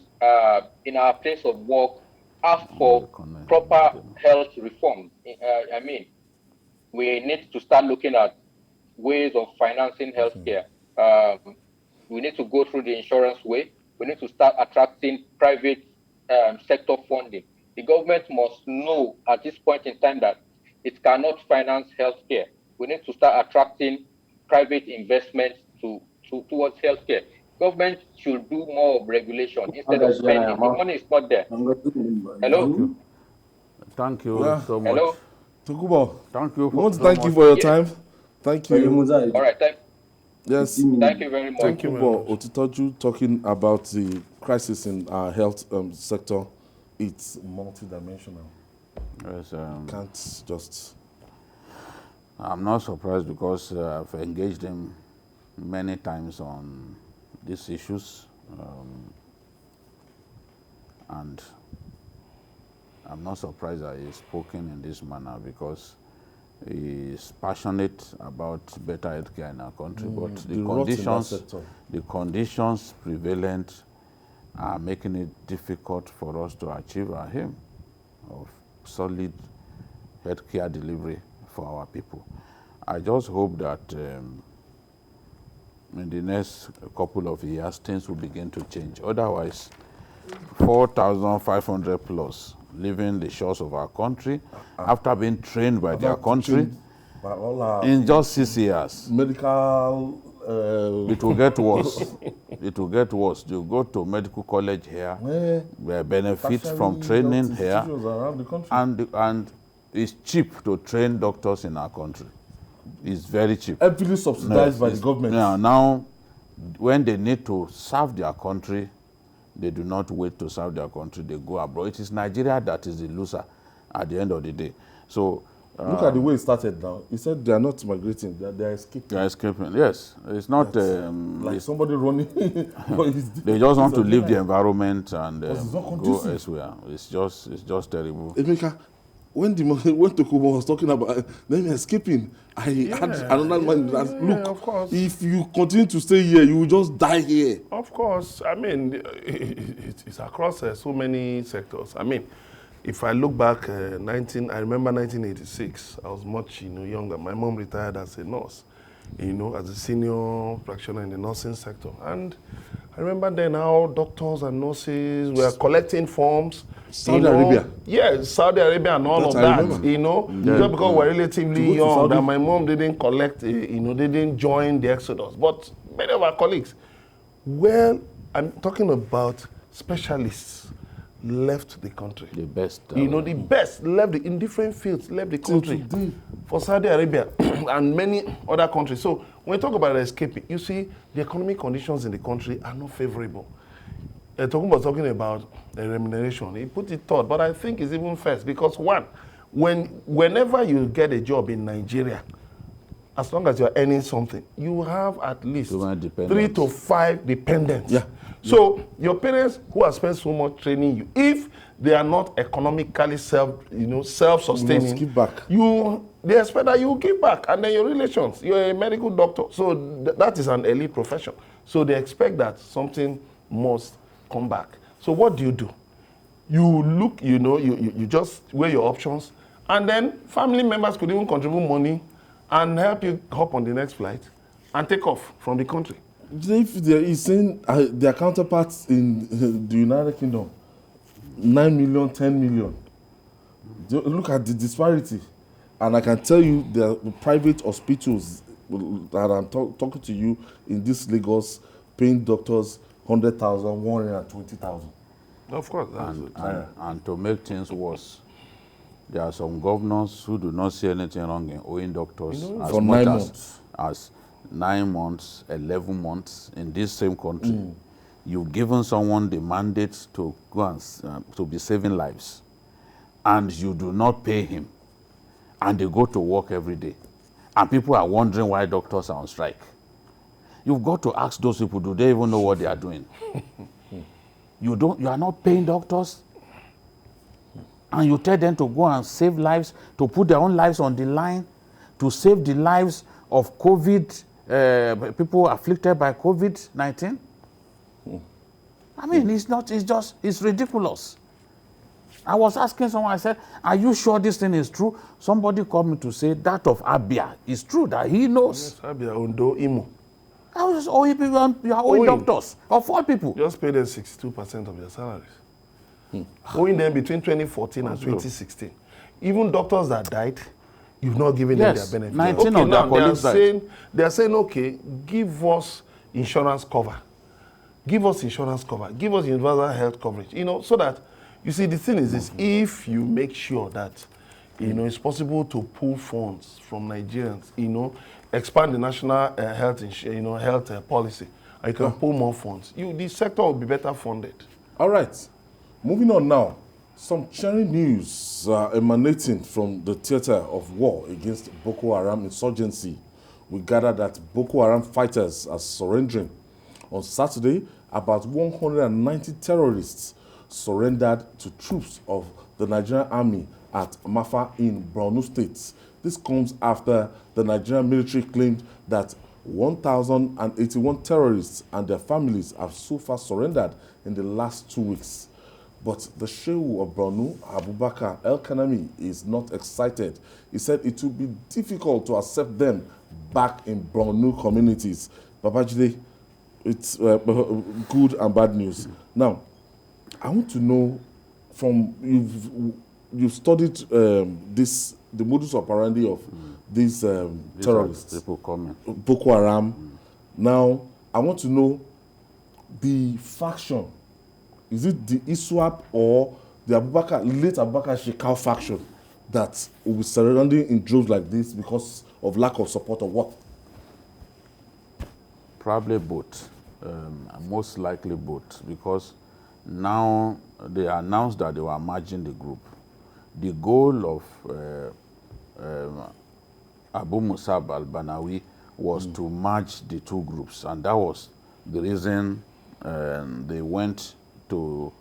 in our place of work, ask for proper health reforms. We need to start looking at ways of financing healthcare. We need to go through the insurance way. We need to start attracting private sector funding. The government must know at this point in time that it cannot finance healthcare. We need to start attracting private investments towards healthcare. Government should do more of regulation instead of spending. The money is not there. Hello? Thank you so much. Hello? Tokubo, thank you. I want to thank you for your time. Thank you. All right, Yes. thank you very much. Thank you for Otitoju talking about the crisis in our health sector. It's multidimensional. Yes, Can't just... I'm not surprised because I've engaged him many times on these issues. And I'm not surprised that he's spoken in this manner because he is passionate about better healthcare in our country, but the conditions prevalent are making it difficult for us to achieve our aim of solid healthcare delivery for our people. I just hope that in the next couple of years, things will begin to change. Otherwise, 4,500 plus leaving the shores of our country after being trained by their country in just 6 years. Medical... it will get worse. It will get worse. You go to medical college here, where benefits from training here, and it's cheap to train doctors in our country. It's very cheap. Heavily subsidized by the government. Now, when they need to serve their country, they do not wait to serve their country. They go abroad. It is Nigeria that is the loser at the end of the day. So look at the way it started now. He said they are not migrating. They are escaping. They are escaping. Yes, it's not like somebody running. They just want to leave the environment and go elsewhere. It's just terrible. Emeka, when Tokubo was talking about them escaping, I had another man that look. Of course. If you continue to stay here, you will just die here. Of course. I mean, it's across so many sectors. I mean, if I look back, I remember 1986. I was much younger. My mom retired as a nurse, as a senior practitioner in the nursing sector. And I remember then how doctors and nurses were collecting forms. Saudi Arabia. Yeah, Saudi Arabia and all of that, just because we're relatively young, that my mom didn't collect, they didn't join the exodus. But many of our colleagues, well, I'm talking about specialists, left the country. The best. The best left in different fields, left the country for Saudi Arabia and many other countries. So when we talk about escaping, you see the economic conditions in the country are not favorable. Talking about remuneration, he put it third, but I think it's even first because whenever you get a job in Nigeria, as long as you're earning something, you have at least 3 to 5 dependents. Yeah. So your parents who have spent so much training you, if they are not economically self-sustaining, give back. They expect that you give back, and then your relations. You're a medical doctor, so that is an elite profession. So they expect that something must come back. So what do? You look, you just weigh your options, and then family members could even contribute money and help you hop on the next flight and take off from the country. If there is saying their counterparts in the United Kingdom, 9 million, 10 million. Look at the disparity. And I can tell you the private hospitals that I'm talking to you in this Lagos, paying doctors 100,000, 120,000. Of course. And to make things worse, there are some governors who do not see anything wrong in owing doctors for 9 months. As 9 months, 11 months in this same country. You've given someone the mandate to go and to be saving lives, and you do not pay him, and they go to work every day, and people are wondering why doctors are on strike. You've got to ask those people, do they even know what they are doing? You are not paying doctors, and you tell them to go and save lives, to put their own lives on the line, to save the lives of COVID, people afflicted by COVID-19. I mean, it's ridiculous. I was asking someone, I said, are you sure this thing is true? Somebody called me to say that of Abia is true, that he knows. Yes, Abia, Ondo, Imo. I was you are owing doctors, of all people. Just pay them 62% of their salaries. Owing them between 2014 and 2016. Even doctors that died, you've not given them their benefits. 19 of their colleagues died. They are saying, okay, give us insurance cover. Give us insurance cover. Give us universal health coverage. So that, you see, the thing is this, if you make sure that You know, it's possible to pull funds from Nigerians, you know, expand the national health policy. And you can pull more funds. The sector will be better funded. All right. Moving on now. Some cheering news emanating from the theater of war against Boko Haram insurgency. We gather that Boko Haram fighters are surrendering. On Saturday, about 190 terrorists surrendered to troops of the Nigerian army at Mafa in Borno State. This comes after the Nigerian military claimed that 1,081 terrorists and their families have so far surrendered in the last 2 weeks. But the Shehu of Borno, Abubakar El-Kanami, is not excited. He said it will be difficult to accept them back in Borno communities. Babajide, it's good and bad news. Now, I want to know from you've studied the modus operandi of these terrorists, people coming. Boko Haram. Now, I want to know the faction. Is it the ISWAP or the late Abubakar Shekau faction that will be surrendering in droves like this because of lack of support, or what? Probably both. Most likely both, because now they announced that they were merging the group. The goal of Abu Musab al-Banawi was to merge the two groups, and that was the reason they went to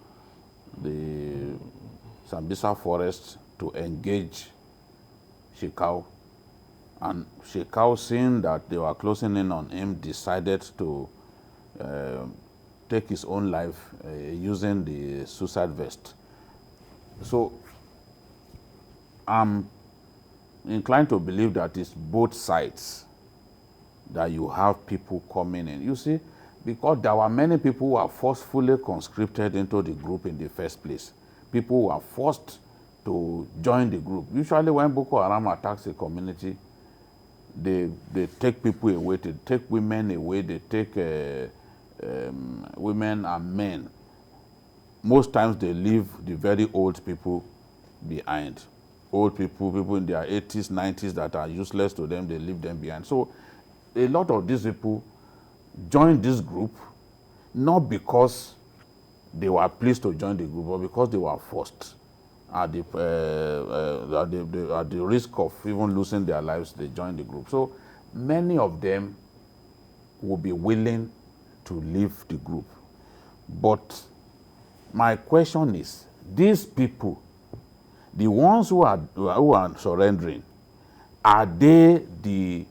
the Sambisa forest to engage Shekau. And Shekau, seeing that they were closing in on him, decided to take his own life using the suicide vest. So I'm inclined to believe that it's both sides that you have people coming in. You see, because there were many people who were forcefully conscripted into the group in the first place. People who were forced to join the group. Usually when Boko Haram attacks a community, they take people away, they take women away, they take women and men. Most times they leave the very old people behind. Old people, people in their 80s, 90s that are useless to them, they leave them behind. So a lot of these people joined this group not because they were pleased to join the group, but because they were forced. At the risk of even losing their lives, they joined the group. So many of them will be willing to leave the group. But my question is, these people, the ones who are surrendering, are they the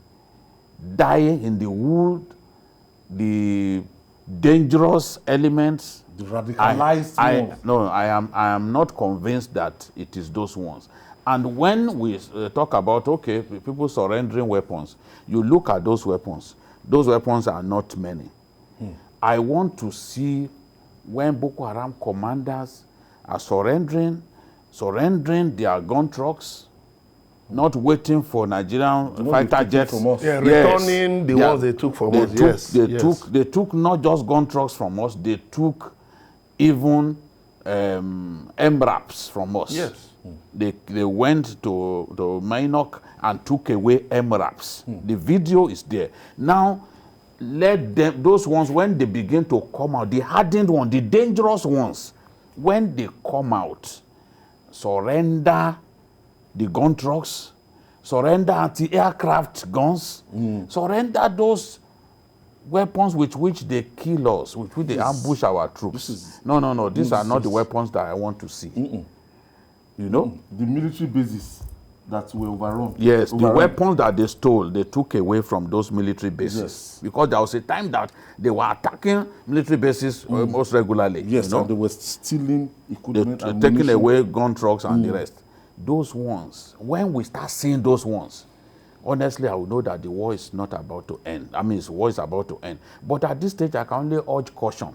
dying in the wood, the dangerous elements? The radicalized ones? No, I am not convinced that it is those ones. And when we talk about, okay, people surrendering weapons, you look at those weapons are not many. I want to see when Boko Haram commanders are surrendering their gun trucks, not waiting for Nigerian fighter jets. Yeah, returning the ones they took from us. They took not just gun trucks from us, they took even MRAPs from us. Yes. They went to Minok and took away MRAPs. The video is there. Now, let them, those ones, when they begin to come out, the hardened ones, the dangerous ones, when they come out, surrender the gun trucks, surrender anti-aircraft guns, surrender those weapons with which they kill us, with which they ambush our troops. No, these are not the weapons that I want to see. You know? The military bases that were overrun. Yes, the weapons that they stole, they took away from those military bases. Yes. Because there was a time that they were attacking military bases almost regularly. Yes, you know? and they were stealing equipment and taking munition. away gun trucks and the rest. Those ones, when we start seeing those ones, honestly, I will know that the war is not about to end. I mean, the war is about to end. But at this stage, I can only urge caution.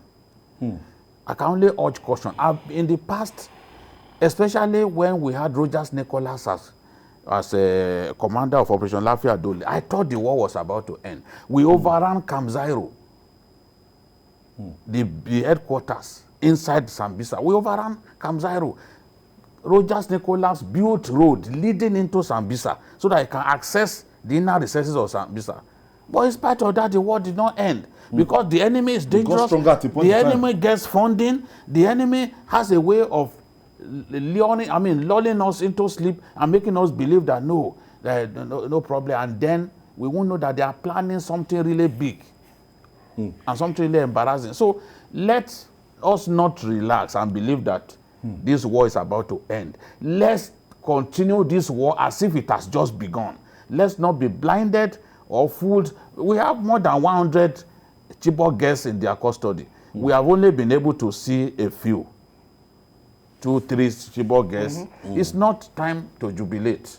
I can only urge caution. In the past, especially when we had Rogers Nicholas as a commander of Operation Lafia Dole, I thought the war was about to end. We overran Camp Zairo, the headquarters inside Sambisa. We overran Camp Zairo. Rogers Nicholas built road leading into Sambisa so that it can access the inner recesses of Sambisa. But in spite of that, the war did not end because the enemy is dangerous. The enemy gets funding. The enemy has a way of lulling us into sleep and making us believe that no problem. And then we won't know that they are planning something really big and something really embarrassing. So let us not relax and believe that this war is about to end. Let's continue this war as if it has just begun. Let's not be blinded or fooled. We have more than 100 Chibok girls in their custody. We have only been able to see a few, 2, 3 Chibok girls. It's not time to jubilate.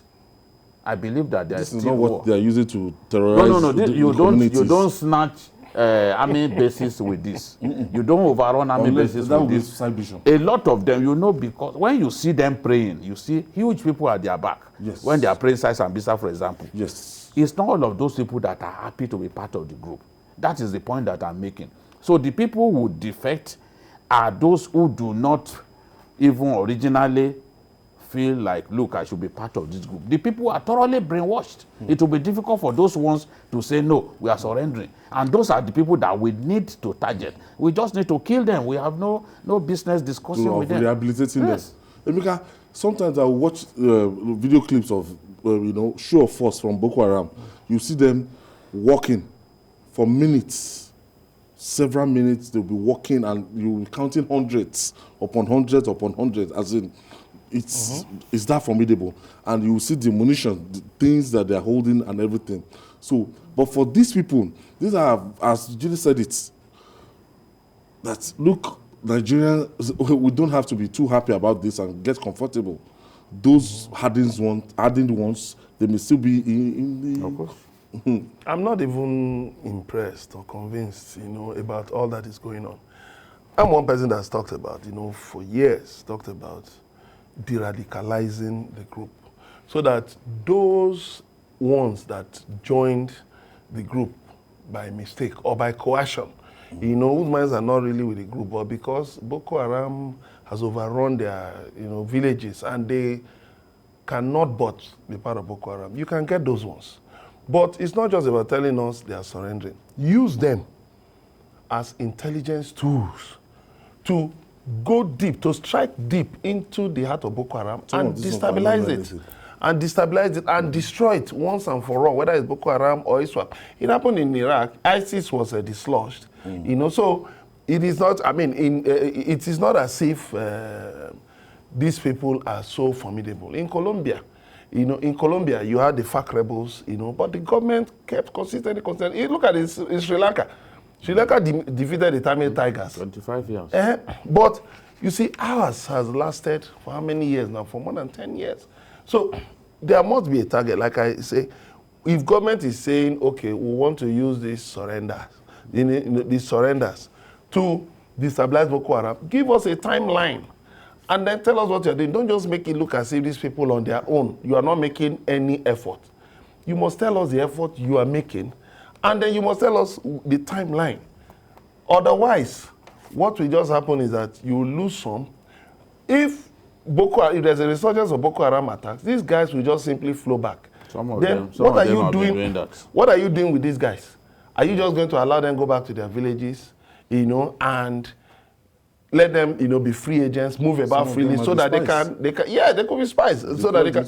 I believe that there is still not war. What they are using to terrorize. No. You don't snatch army bases with this. You don't overrun army bases with this. A lot of them, because when you see them praying, you see huge people at their back. Yes. When they are praying Sai Sambisa, for example. Yes. It's not all of those people that are happy to be part of the group. That is the point that I'm making. So the people who defect are those who do not even originally feel like, look, I should be part of this group. The people are thoroughly brainwashed. It will be difficult for those ones to say, no, we are surrendering. And those are the people that we need to target. We just need to kill them. We have no business discussing with them. Rehabilitating them. Emeka, sometimes I watch video clips of, show of force from Boko Haram. You see them walking for minutes, several minutes. They'll be walking and you'll be counting hundreds upon hundreds upon hundreds, as in, it's that formidable, and you see the munition, the things that they're holding and everything. So, but for these people, these are, as Julie said, it's that look, Nigerians, we don't have to be too happy about this and get comfortable. Those hardened ones, they may still be in the. Of course. I'm not even impressed or convinced, about all that is going on. I'm one person that's talked about, for years, talked about de-radicalizing the group so that those ones that joined the group by mistake or by coercion, whose minds are not really with the group, but because Boko Haram has overrun their, villages and they cannot but be part of Boko Haram, you can get those ones. But it's not just about telling us they are surrendering. Use them as intelligence tools to go deep, to strike deep into the heart of Boko Haram and destabilize it. And destabilize it and destroy it once and for all, whether it's Boko Haram or ISWAP. It happened in Iraq. ISIS was dislodged. So it is not, it is not as if these people are so formidable. In Colombia, you had the FARC rebels, but the government kept consistently. Look at this in Sri Lanka. Sri Lanka defeated the Tamil Tigers. 25 years. But you see, ours has lasted for how many years now? For more than 10 years. So there must be a target. Like I say, if government is saying, okay, we want to use these surrenders, to destabilize Boko Haram, give us a timeline. And then tell us what you're doing. Don't just make it look as if these people on their own, you are not making any effort. You must tell us the effort you are making, and then you must tell us the timeline. Otherwise, what will just happen is that you will lose some. If there's a resurgence of Boko Haram attacks, these guys will just simply flow back. What are you doing with these guys? Are you just going to allow them go back to their villages, and let them, be free agents, move about freely so that they can, they could be spies. So that they can.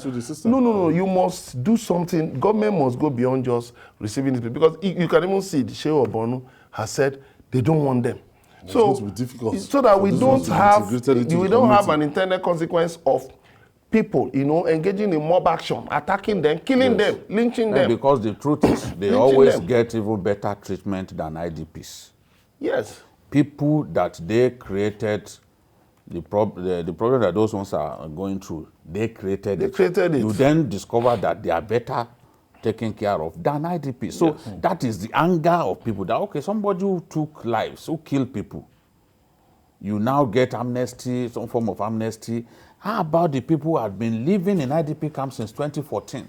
No, you must do something. Government must go beyond just receiving it. Because you can even see the Shehu of Borno has said they don't want them. So that we don't have an intended consequence of people, engaging in mob action, attacking them, killing them, lynching them. Because the truth is, they always get even better treatment than IDPs. Yes. People that they created, the problem that those ones are going through, they created it. You then discover that they are better taken care of than IDP. So that is the anger of people that, okay, somebody who took lives, who killed people, you now get amnesty, some form of amnesty. How about the people who had been living in IDP camps since 2014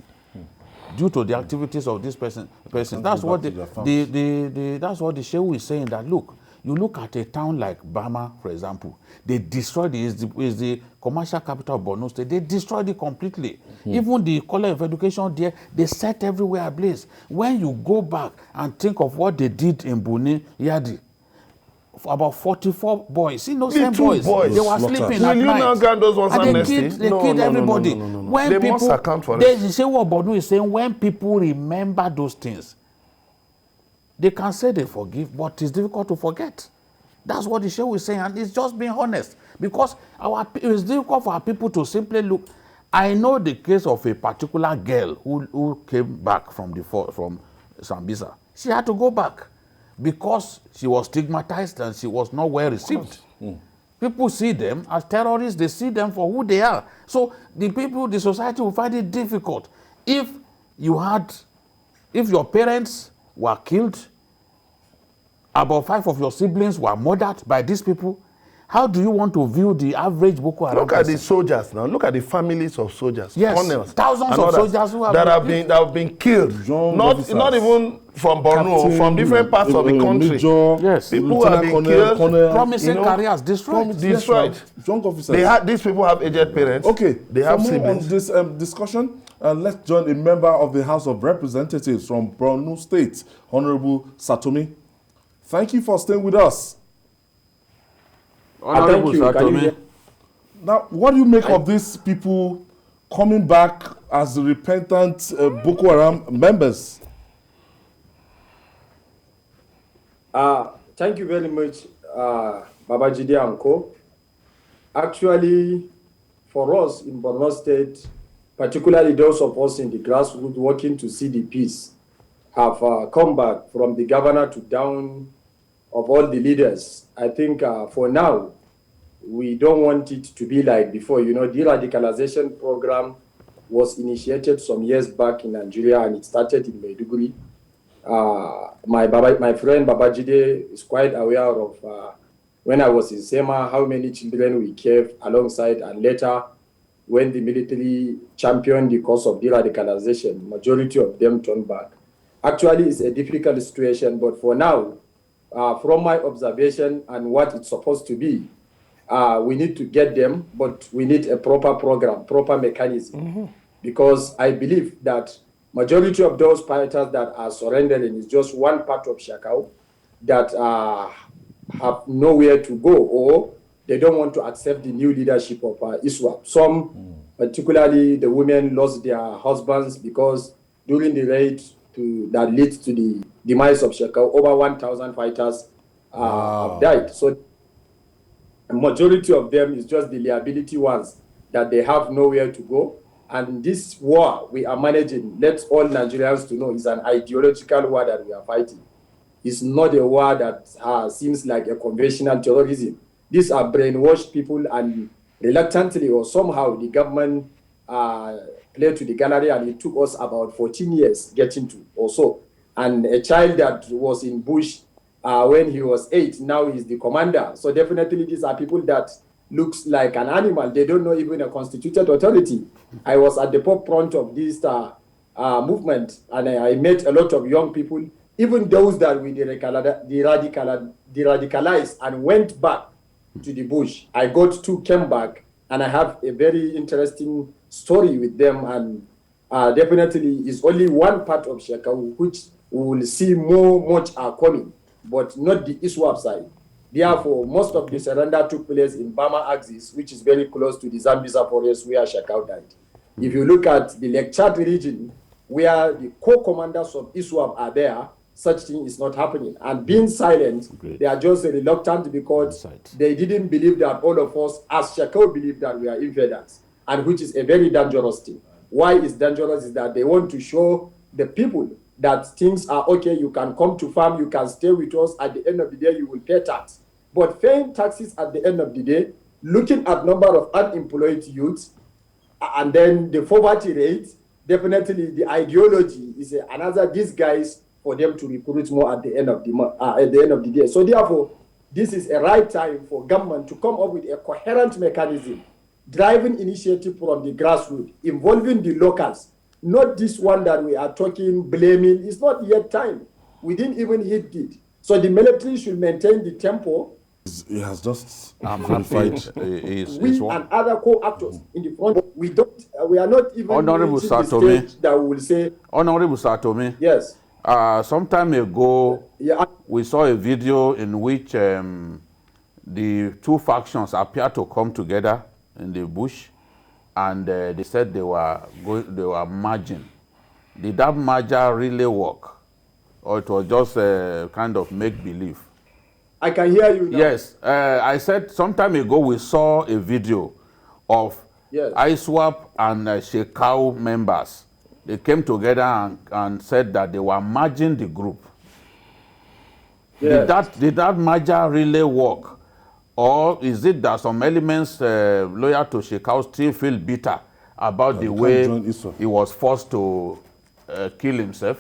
due to the activities of this person? That's what the Shehu is saying, that look, You look at a town like Bama, for example, they destroyed it. It's the commercial capital of Borno State. They destroyed it completely. Even the College of Education there, they set everywhere ablaze. When you go back and think of what they did in Buni, Yadi, about 44 boys, innocent boys. They were sleeping at night. Now grant those ones and they killed everybody. When they people, must account for the it. Shehu of Borno is saying when people remember those things, they can say they forgive, but it's difficult to forget. That's what the Shehu is saying, and it's just being honest. Because it's difficult for our people to simply look. I know the case of a particular girl who came back from Sambisa. She had to go back because she was stigmatized and she was not well received. People see them as terrorists, they see them for who they are. So the society will find it difficult. If your parents were killed, about 5 of your siblings were murdered by these people, how do you want to view the average Boko Haram Look at the soldiers now. Look at the families of soldiers. Yes, colonels, thousands of soldiers who have been killed. Not even from Borno, from different parts of the country. Yes, people who have been killed, promising careers destroyed. These people have aged parents. Okay, they have for more siblings. on this discussion, let's join a member of the House of Representatives from Borno State, Honorable Satomi. Thank you for staying with us. Thank you. Now, what do you make of these people coming back as repentant Boko Haram members? Thank you very much, Babajide Anko. Actually, for us in Borno State, particularly those of us in the grassroots working to see the peace, have come back from the governor to down of all the leaders. I think for now, we don't want it to be like before. The radicalization program was initiated some years back in Nigeria, and it started in Maiduguri. My friend Babajide is quite aware of when I was in Sema, how many children we kept alongside, and later when the military championed the cause of de-radicalization, majority of them turned back. Actually, it's a difficult situation, but for now, from my observation and what it's supposed to be, we need to get them, but we need a proper program, proper mechanism. Because I believe that majority of those fighters that are surrendering is just one part of Shakau that have nowhere to go, or they don't want to accept the new leadership of ISWAP. Some, particularly the women, lost their husbands because during the raid that leads to the demise of Shakau, over 1,000 fighters have died. So a majority of them is just the liability ones that they have nowhere to go. And this war we are managing, let all Nigerians to know, is an ideological war that we are fighting. It's not a war that seems like a conventional terrorism. These are brainwashed people, and reluctantly or somehow the government played to the gallery, and it took us about 14 years getting to also. And a child that was in bush when he was 8, now he's the commander. So definitely these are people that looks like an animal. They don't know even a constituted authority. I was at the forefront of this movement, and I met a lot of young people, even those that we de-radicalized and went back to the bush. I got 2 came back, and I have a very interesting story with them, and definitely it's only one part of Shekau which we will see much are coming, but not the ISWAP side. Therefore, most of the surrender took place in Bama axis, which is very close to the Zambisa forest where Shekau died. If you look at the Lake Chad region, where the co-commanders of ISWAP are there, such thing is not happening. And being silent, they are just reluctant because they didn't believe that all of us, as Shekau, believe that we are infidels, and which is a very dangerous thing. Why it's dangerous is that they want to show the people that things are okay, you can come to farm, you can stay with us, at the end of the day, you will pay tax. But paying taxes at the end of the day, looking at number of unemployed youths, and then the poverty rate, definitely the ideology is another disguise for them to recruit more at the end of the day. So therefore, this is a right time for government to come up with a coherent mechanism, driving initiative from the grassroots, involving the locals. Not this one that we are talking, blaming. It's not yet time. We didn't even hit it. So the military should maintain the tempo. He has just verified. We and other co-actors in the front, we are not even Honorable reaching the Satomi, stage that we will say. Honorable Satomi. Yes. Some time ago, we saw a video in which the two factions appear to come together in the bush, and they said they were merging. Did that merger really work, or it was just kind of make-believe? I can hear you now. Yes, I said some time ago we saw a video of ISWAP and Shehu members. They came together and said that they were merging the group. Yes. Did that merger really work? Or is it that some elements loyal to Shehu still feel bitter about the way he was forced to kill himself?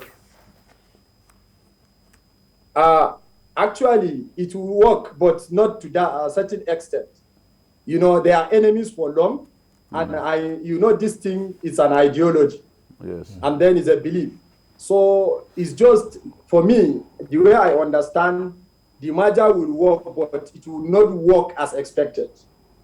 Actually, it will work, but not to that certain extent. You know, they are enemies for long, and this thing is an ideology. Yes. And then it's a belief. So it's just, for me, the way I understand, the merger will work, but it will not work as expected.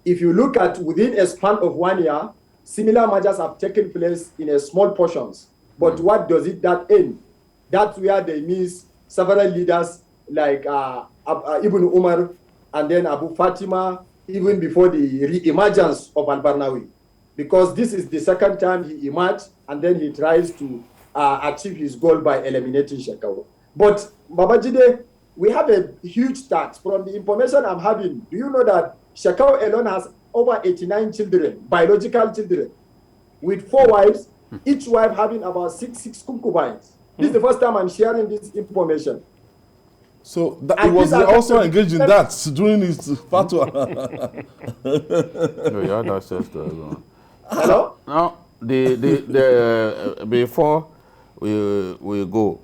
If you look at within a span of 1 year, similar mergers have taken place in a small portions. But what does that end? That's where they miss several leaders like Ibn Umar and then Abu Fatima, even before the re-emergence of Al-Barnawi. Because this is the second time he emerged, and then he tries to achieve his goal by eliminating Shehu. But Babajide, we have a huge tax. From the information I'm having, do you know that Shehu alone has over 89 children, biological children, with 4 wives, each wife having about six concubines. This is the first time I'm sharing this information. So he was also engaged in that during his fatwa. No, you had access to everyone. Hello? Now, before we go,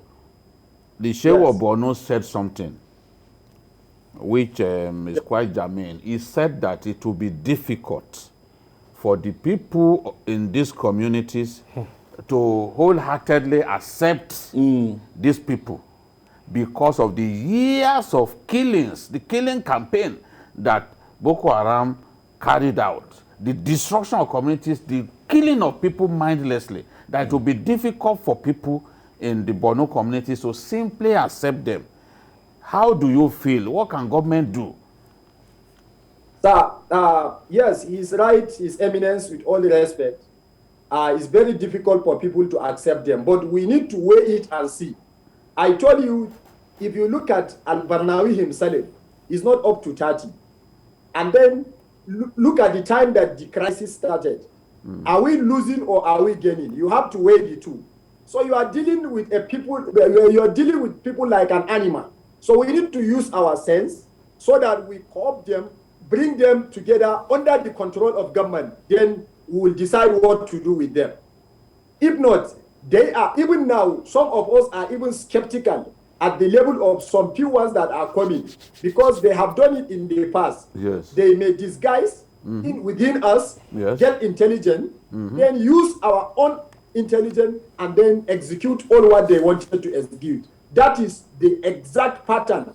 the Shehu of Borno said something which is quite germane. He said that it will be difficult for the people in these communities to wholeheartedly accept these people because of the years of killings, the killing campaign that Boko Haram carried out, the destruction of communities, the killing of people mindlessly, that it will be difficult for people in the Borno communities to simply accept them. How do you feel? What can government do? Sir, yes, he's right, His Eminence, with all the respect. It's very difficult for people to accept them, but we need to weigh it and see. I told you, if you look at Al-Barnawi himself, he's not up to 30. And then look at the time that the crisis started. Are we losing or are we gaining? You have to weigh the two. So you are dealing with you're dealing with people like an animal. So we need to use our sense so that we co-opt them, bring them together under the control of government. Then we will decide what to do with them. If not, they are, even now, some of us are even skeptical at the level of some few ones that are coming, because they have done it in the past. Yes. They may disguise within us, get intelligent, then use our own intelligence and then execute all what they wanted to execute. That is the exact pattern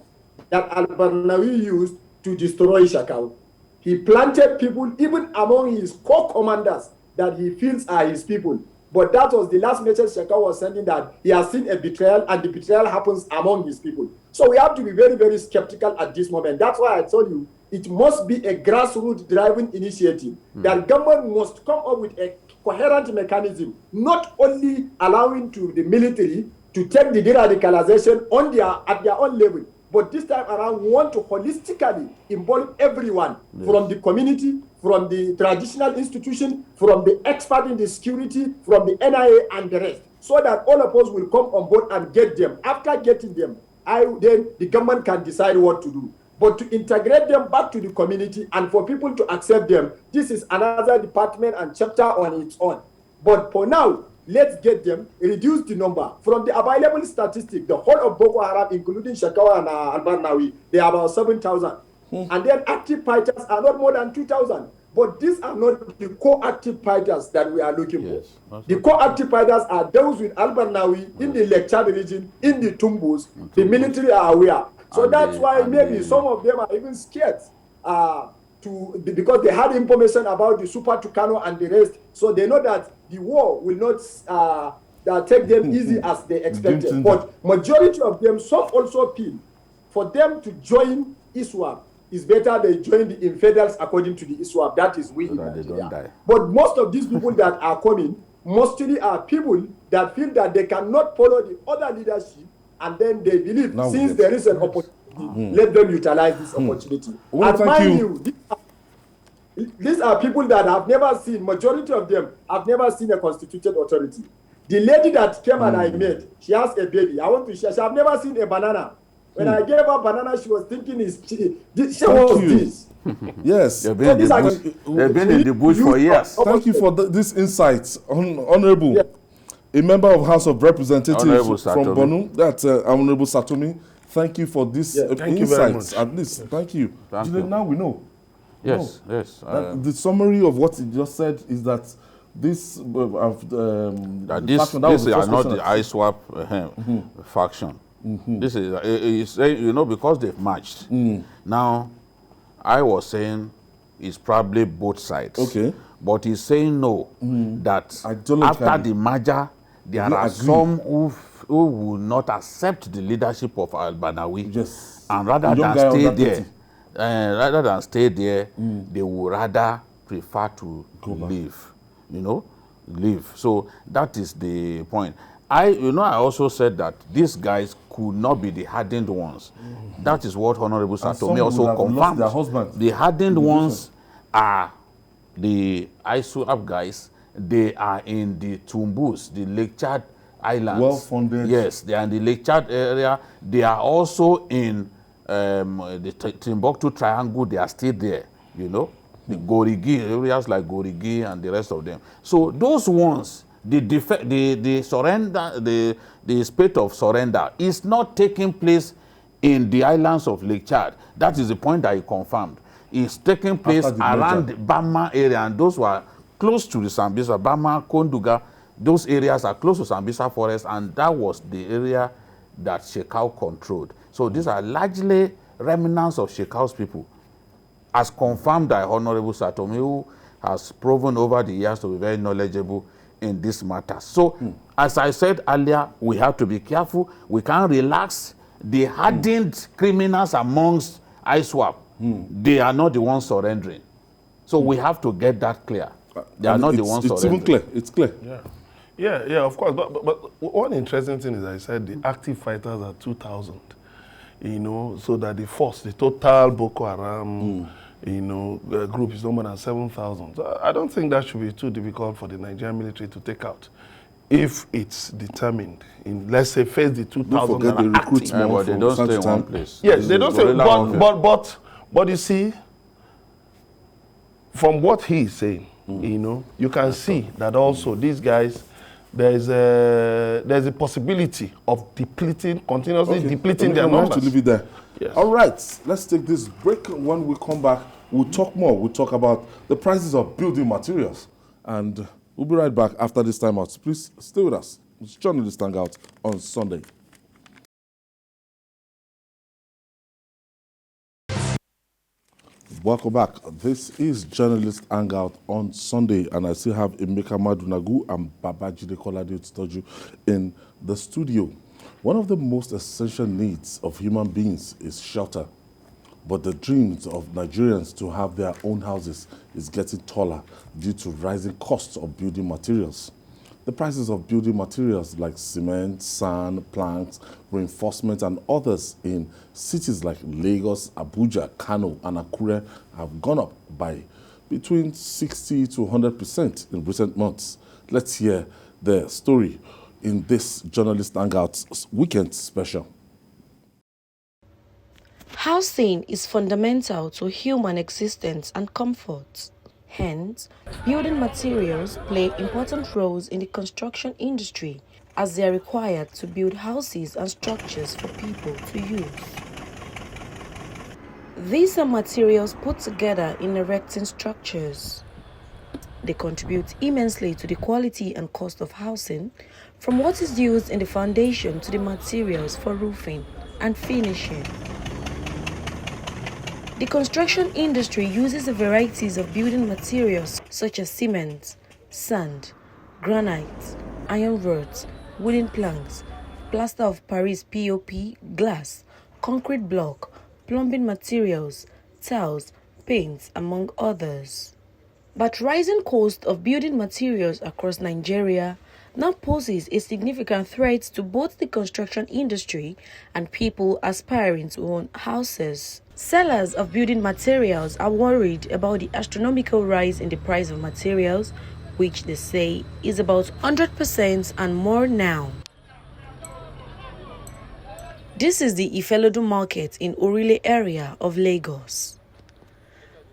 that Al-Barnawi used to destroy Shehu. He planted people even among his core commanders that he feels are his people. But that was the last message Shehu was sending, that he has seen a betrayal, and the betrayal happens among his people. So we have to be very, very skeptical at this moment. That's why I told you it must be a grassroots driving initiative. That government must come up with a coherent mechanism, not only allowing to the military to take the de-radicalization at their own level, but this time around we want to holistically involve everyone, from the community, from the traditional institution, from the expert in the security, from the NIA and the rest, so that all of us will come on board and get them. After getting them, then the government can decide what to do. But to integrate them back to the community and for people to accept them, this is another department and chapter on its own. But for now, let's get them, reduce the number. From the available statistic, the whole of Boko Haram, including Shehu and Al-Barnawi, they are about 7,000. And then active fighters are not more than 2,000. But these are not the co-active fighters that we are looking for. The co-active fighters are those with Al-Barnawi in the Lake Chad region, in the Tumbus. The military are aware. So that's why maybe some of them are even scared because they had information about the Super Tucano and the rest. So they know that the war will not take them easy as they expected. But majority of them, some also feel for them to join ISWAP, it's better they join the infidels according to the ISWAP. That is we in Nigeria. But most of these people that are coming mostly are people that feel that they cannot follow the other leadership, and then they believe since there is an opportunity, let them utilize this opportunity. Well, and mind you, these are people that have never seen, majority of them have never seen a constituted authority. The lady that came and I met, she has a baby. I want to share. She have never seen a banana. When I gave her banana, she was thinking, she was this. Yes. They've been in the bush for years. Thank you for this insight, Honorable. Yeah. A member of House of Representatives from Borno, that's Honorable Satomi. Thank you for this insights. At least, thank you. Now we know. Yes, yes. The summary of what he just said is that this these are not the ISWAP faction. This is, because they've marched. Now, I was saying it's probably both sides. Okay. But he's saying no, that after the merger, there are some who will not accept the leadership of Al-Banawi. Yes. And rather than stay there, they would rather prefer to leave, leave. So that is the point. I also said that these guys could not be the hardened ones. That is what Honorable Satomi also confirmed. The hardened ones are the ISWAP guys. They are in the Tumbus, the Lake Chad Islands. Well-funded. Yes, they are in the Lake Chad area. They are also in the Timbuktu Triangle. They are still there, The Gorigi, areas like Gorigi and the rest of them. So those ones, the surrender, the spate of surrender is not taking place in the islands of Lake Chad. That is the point that he confirmed. It's taking place around the Bama area, and those were close to the Sambisa, Bama, Konduga. Those areas are close to Sambisa Forest, and that was the area that Shekau controlled. So these are largely remnants of Shekau's people, as confirmed by Honorable Satomi, who has proven over the years to be very knowledgeable in this matter. So, as I said earlier, we have to be careful. We can't relax. The hardened criminals amongst ISWAP, they are not the ones surrendering. So we have to get that clear. They are not the ones surrendering. It's even clear. It's clear. Yeah, of course. But one interesting thing is, I said the active fighters are 2,000. So that the total Boko Haram, group is no more than 7,000. So I don't think that should be too difficult for the Nigerian military to take out, if it's determined. Let's say face the 2,000. Don't forget the recruitment. But they don't stay in one place. Yes, they don't stay. But you see, from what he is saying, you can see that also these guys, there's a possibility of continuously depleting their numbers. To leave it there. Yes. All right, let's take this break. When we come back, we'll talk more. We'll talk about the prices of building materials. And we'll be right back after this time out. Please stay with us. It's Journalist Hangout on Sunday. Welcome back. This is Journalist Hangout on Sunday, and I still have Emeka Madunagu and Babajide Kolade Titoju in the studio. One of the most essential needs of human beings is shelter, but the dreams of Nigerians to have their own houses is getting taller due to rising costs of building materials. The prices of building materials like cement, sand, planks, reinforcement, and others in cities like Lagos, Abuja, Kano, and Akure have gone up by between 60 to 100% in recent months. Let's hear the story in this Journalist Hangout weekend special. Housing is fundamental to human existence and comfort. Hence, building materials play important roles in the construction industry as they are required to build houses and structures for people to use. These are materials put together in erecting structures. They contribute immensely to the quality and cost of housing, from what is used in the foundation to the materials for roofing and finishing. The construction industry uses a variety of building materials such as cement, sand, granite, iron rods, wooden planks, plaster of Paris POP, glass, concrete block, plumbing materials, tiles, paints, among others. But rising cost of building materials across Nigeria now poses a significant threat to both the construction industry and people aspiring to own houses. Sellers of building materials are worried about the astronomical rise in the price of materials, which they say is about 100% and more now. This is the Ifelodun market in Orile area of Lagos.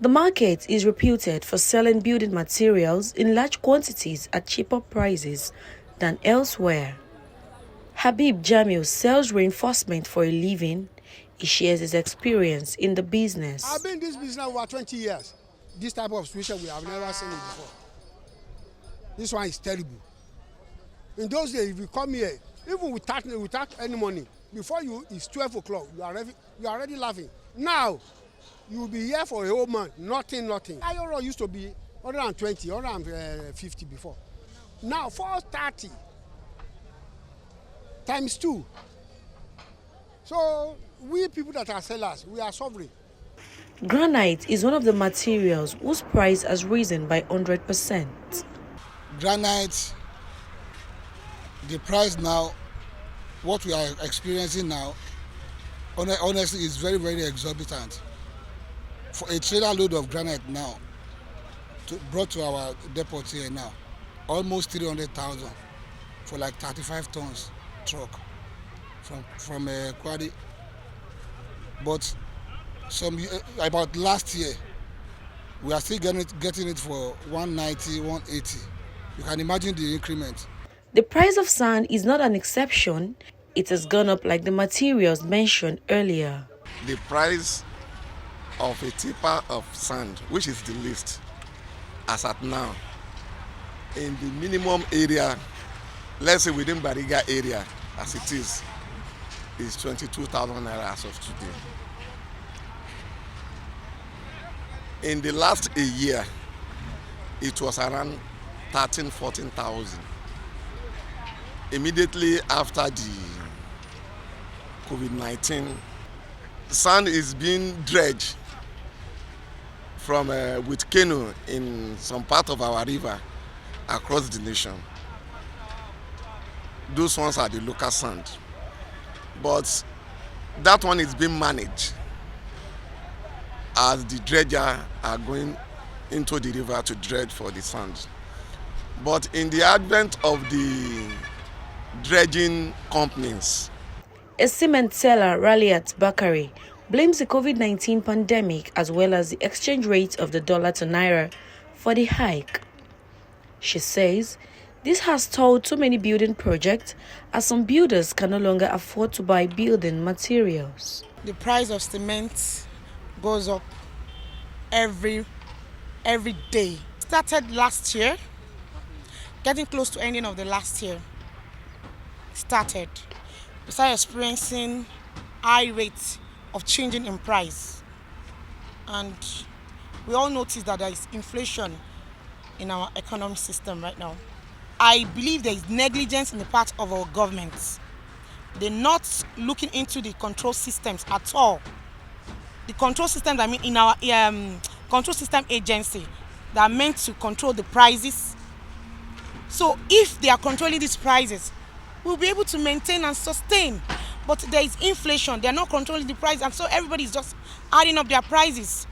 The market is reputed for selling building materials in large quantities at cheaper prices than elsewhere. Habib Jamil sells reinforcement for a living. He shares his experience in the business. I've been in this business over 20 years. This type of situation, we have never seen it before. This one is terrible. In those days, if you come here, even without any money, before it's 12 o'clock, you are already laughing. Now, you will be here for a whole month, nothing. Iron used to be 120, 150 before. Now, 430 times 2. So, we people that are sellers, we are suffering. Granite is one of the materials whose price has risen by 100%. Granite, the price now, what we are experiencing now, honestly, is very, very exorbitant. For a trailer load of granite now, brought to our depot here now, almost 300,000 for like 35 tons truck from Kwadi. But about last year, we are still getting it for 190, 180. You can imagine the increment. The price of sand is not an exception. It has gone up like the materials mentioned earlier. The price of a tipper of sand, which is the least, as at now, in the minimum area, let's say within Bariga area, as it is 22,000 naira as of today. In the last a year, it was around 14,000. Immediately after the COVID-19, sand is being dredged from with canoe in some part of our river across the nation. Those ones are the local sand. But that one is being managed as the dredger are going into the river to dredge for the sand. But in the advent of the dredging companies, a cement seller, Raliat Bakari, blames the COVID-19 pandemic as well as the exchange rate of the dollar to naira for the hike. She says this has stalled too many building projects as some builders can no longer afford to buy building materials. The price of cement goes up every day. Started last year, getting close to ending of the last year. We started experiencing high rates of changing in price, and we all notice that there is inflation in our economic system right now. I believe there is negligence in the part of our governments. They're not looking into the control systems at all. The control systems, I mean, in our control system agency, that are meant to control the prices. So if they are controlling these prices, we'll be able to maintain and sustain. But there is inflation, they're not controlling the price, and so everybody's just adding up their prices.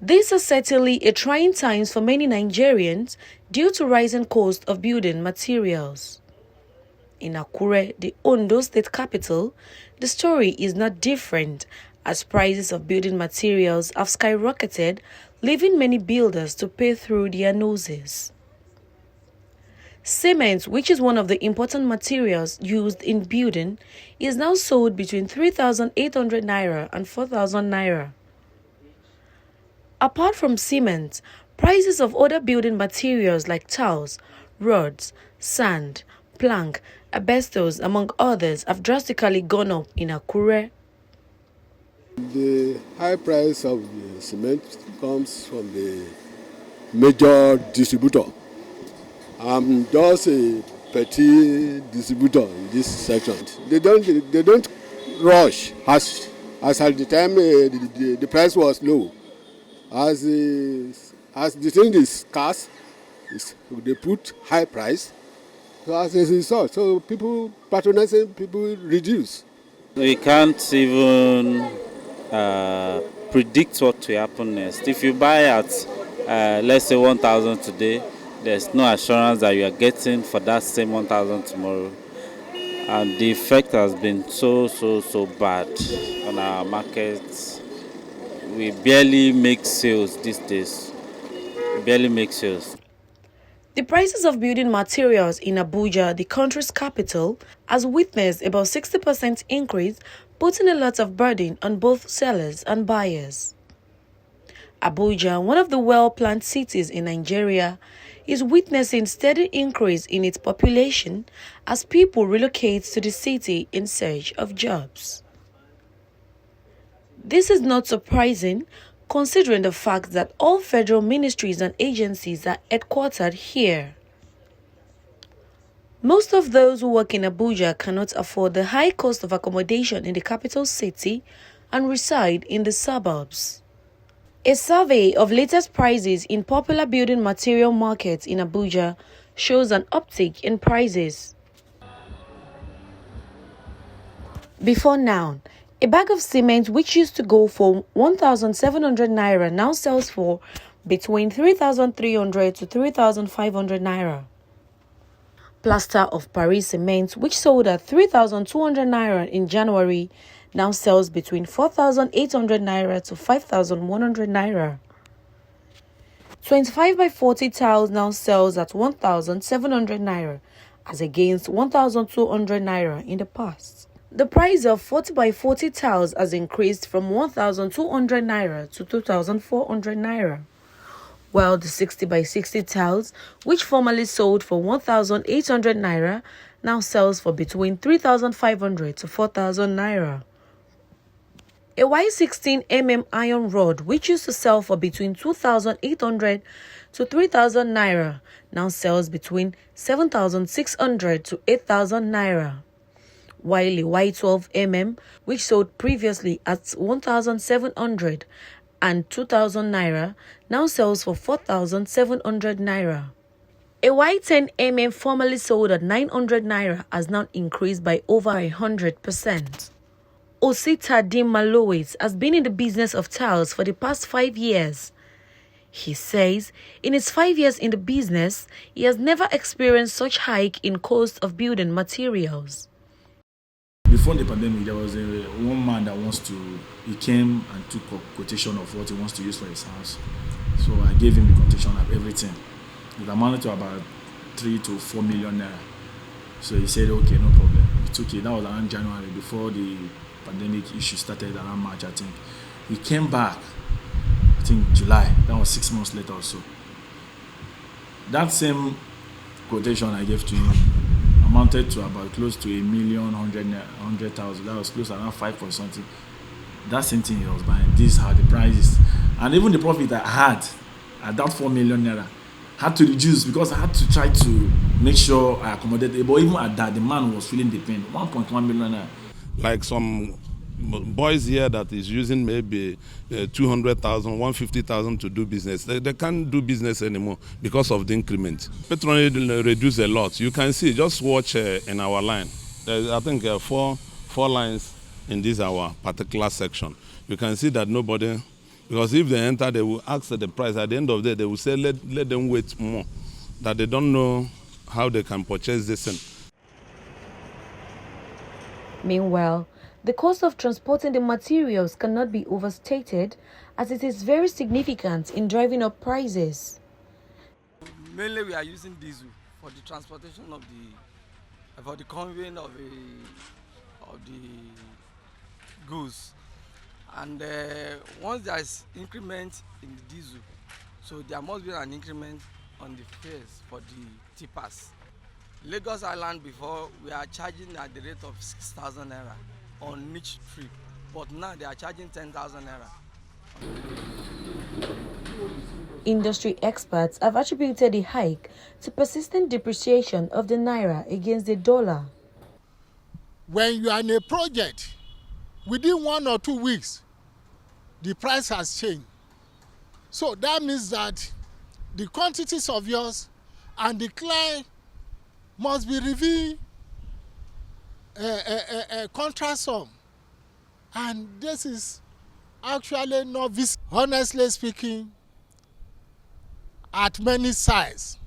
These are certainly a trying times for many Nigerians due to rising cost of building materials. In Akure, the Ondo state capital, the story is not different as prices of building materials have skyrocketed, leaving many builders to pay through their noses. Cement, which is one of the important materials used in building, is now sold between 3,800 naira and 4,000 naira. Apart from cement, prices of other building materials like tiles, rods, sand, plank, asbestos, among others, have drastically gone up in Akure. The high price of the cement comes from the major distributor. I'm just a petty distributor in this section. They don't rush as at the time the price was low. As the thing is scarce, they put high price. So as a result, so people patronizing, people reduce. We can't even predict what will happen next. If you buy at, let's say 1,000 today, there's no assurance that you are getting for that same 1,000 tomorrow. And the effect has been so bad on our markets. We barely make sales these days. We barely make sales. The prices of building materials in Abuja, the country's capital, has witnessed about 60% increase, putting a lot of burden on both sellers and buyers. Abuja, one of the well-planned cities in Nigeria, is witnessing steady increase in its population as people relocate to the city in search of jobs. This is not surprising, considering the fact that all federal ministries and agencies are headquartered here. Most of those who work in Abuja cannot afford the high cost of accommodation in the capital city and reside in the suburbs. A survey of latest prices in popular building material markets in Abuja shows an uptick in prices. Before now, a bag of cement which used to go for 1,700 naira now sells for between 3,300 to 3,500 naira. Plaster of Paris cement, which sold at 3,200 naira in January, now sells between 4,800 naira to 5,100 naira. 25 by 40 tiles now sells at 1,700 naira, as against 1,200 naira in the past. The price of 40 by 40 tiles has increased from 1,200 naira to 2,400 naira, while the 60 by 60 tiles, which formerly sold for 1,800 naira, now sells for between 3,500 to 4,000 naira. A wide 16 mm iron rod, which used to sell for between 2,800 to 3,000 naira, now sells between 7,600 to 8,000 naira. While a wide 12 mm, which sold previously at 1,700 and 2,000 naira, now sells for 4,700 naira. A wide 10 mm formerly sold at 900 naira has now increased by over 100%. Osita Dim Malowitz has been in the business of tiles for the past 5 years. He says in his 5 years in the business, he has never experienced such hike in cost of building materials. Before the pandemic, there was one man that he came and took a quotation of what he wants to use for his house. So I gave him the quotation of everything. It amounted to about 3 to 4 million naira. So he said, okay, no problem. He took it. That was around January, before the pandemic issue started, around March, I think. He came back, I think July. That was 6 months later or so. That same quotation I gave to him amounted to about close to 1,100,000. That was close to around 5 or something. That same thing he was buying. These are the prices. And even the profit I had at that 4 million naira had to reduce, because I had to try to make sure I accommodated. But even at that, the man was feeling the pain. 1.1 million naira. Like some boys here that is using maybe 200,000, 150,000 to do business. They can't do business anymore because of the increment. Patronage reduced a lot. You can see, just watch in our line. There's, I think, four lines in this our particular section. You can see that nobody, because if they enter, they will ask the price. At the end of the day, they will say, let them wait more, that they don't know how they can purchase this thing. Meanwhile, the cost of transporting the materials cannot be overstated, as it is very significant in driving up prices. Mainly we are using diesel for the transportation of for the conveying of the goods. And once there is increment in the diesel, so there must be an increment on the fares for the tippers. Lagos Island before, we are charging at the rate of 6,000 naira on each trip. but now they are charging 10,000 naira. Industry experts have attributed the hike to persistent depreciation of the naira against the dollar. When you are in a project, within 1 or 2 weeks, the price has changed. So that means that the quantities of yours and the client must be reviewing a contract sum. And this is actually not visible. Honestly speaking, at many sites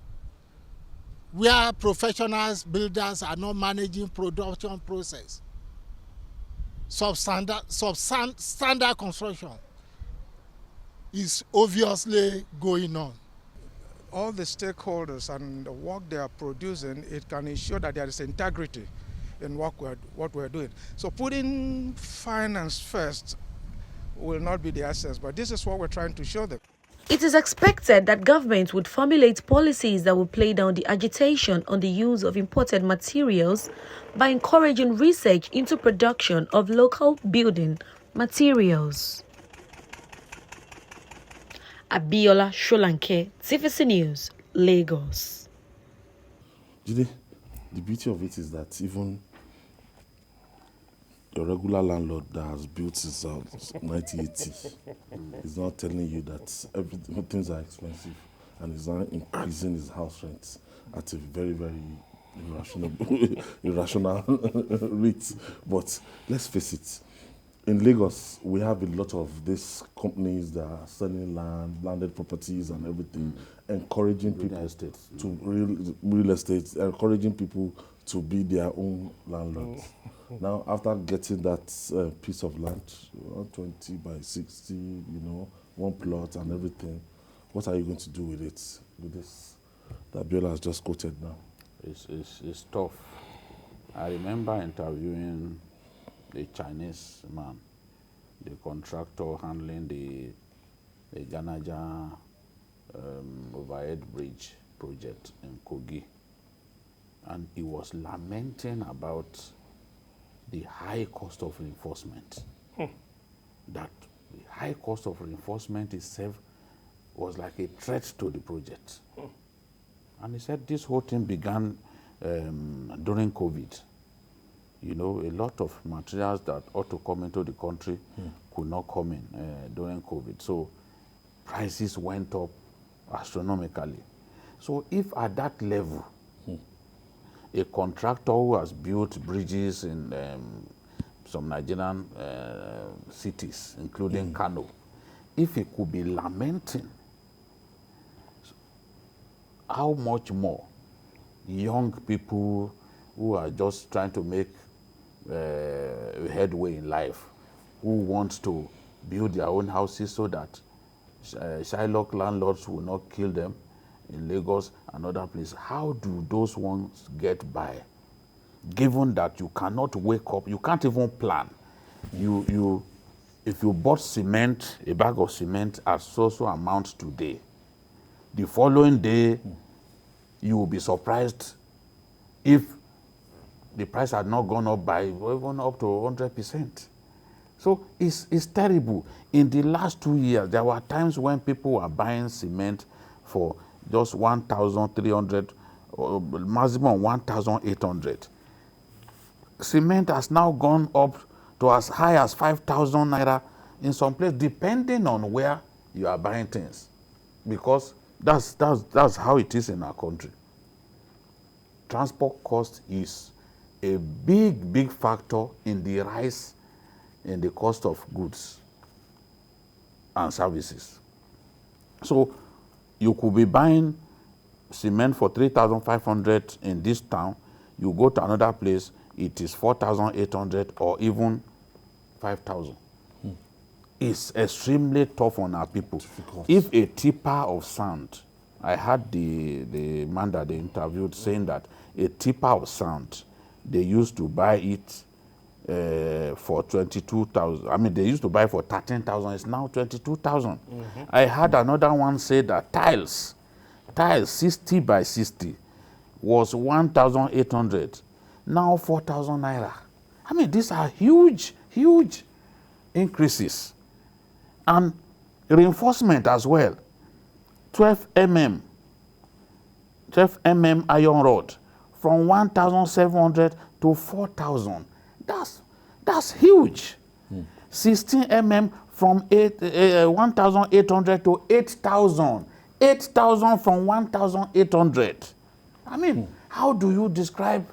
where professionals, builders are not managing production process, substandard construction is obviously going on. All the stakeholders and the work they are producing, it can ensure that there is integrity in what we're doing. So putting finance first will not be the essence, but this is what we're trying to show them. It is expected that government would formulate policies that will play down the agitation on the use of imported materials by encouraging research into production of local building materials. Abiola Sholanke, TVC News, Lagos. Jide, the beauty of it is that even your regular landlord that has built since 1980 is not telling you that things are expensive and is not increasing his house rent at a very, very irrational rate. But let's face it, in Lagos, we have a lot of these companies that are selling landed properties and everything, encouraging people to real estate, encouraging people to be their own landlords. Now, after getting that piece of land, 20 by 60, one plot and everything, what are you going to do with it, with this that Biola has just quoted now? It's tough. I remember interviewing a Chinese man, the contractor handling the Ganaja overhead bridge project in Kogi. And he was lamenting about the high cost of reinforcement. That the high cost of reinforcement itself was like a threat to the project. And he said this whole thing began during COVID. A lot of materials that ought to come into the country could not come in during COVID. So prices went up astronomically. So if at that level, a contractor who has built bridges in some Nigerian cities, including Kano, if he could be lamenting how much more young people who are just trying to make headway in life, who want to build their own houses so that Shylock landlords will not kill them in Lagos and other places, how do those ones get by? Given that you cannot wake up, you can't even plan. If you bought cement, a bag of cement at so amount today, the following day you will be surprised if the price had not gone up by even up to 100%. So it's terrible. In the last 2 years, there were times when people were buying cement for just 1,300 or maximum 1,800. Cement has now gone up to as high as 5,000 naira in some place, depending on where you are buying things, because that's how it is in our country. Transport cost is a big factor in the rise in the cost of goods and services. So you could be buying cement for 3,500 in this town, you go to another place, it is 4,800 or even 5,000. It's extremely tough on our people. Difficult. If a tipper of sand, I had the man that they interviewed saying that a tipper of sand, they used to buy it for 22,000. I mean, they used to buy for 13,000. It's now 22,000. I had another one say that tiles 60 by 60 was 1,800. Now 4,000 naira. I mean, these are huge increases. And reinforcement as well. 12 mm iron rod from 1,700 to 4,000. That's huge. 16 mm from 1,800 to 8,000. 8,000 from 1,800. I mean, how do you describe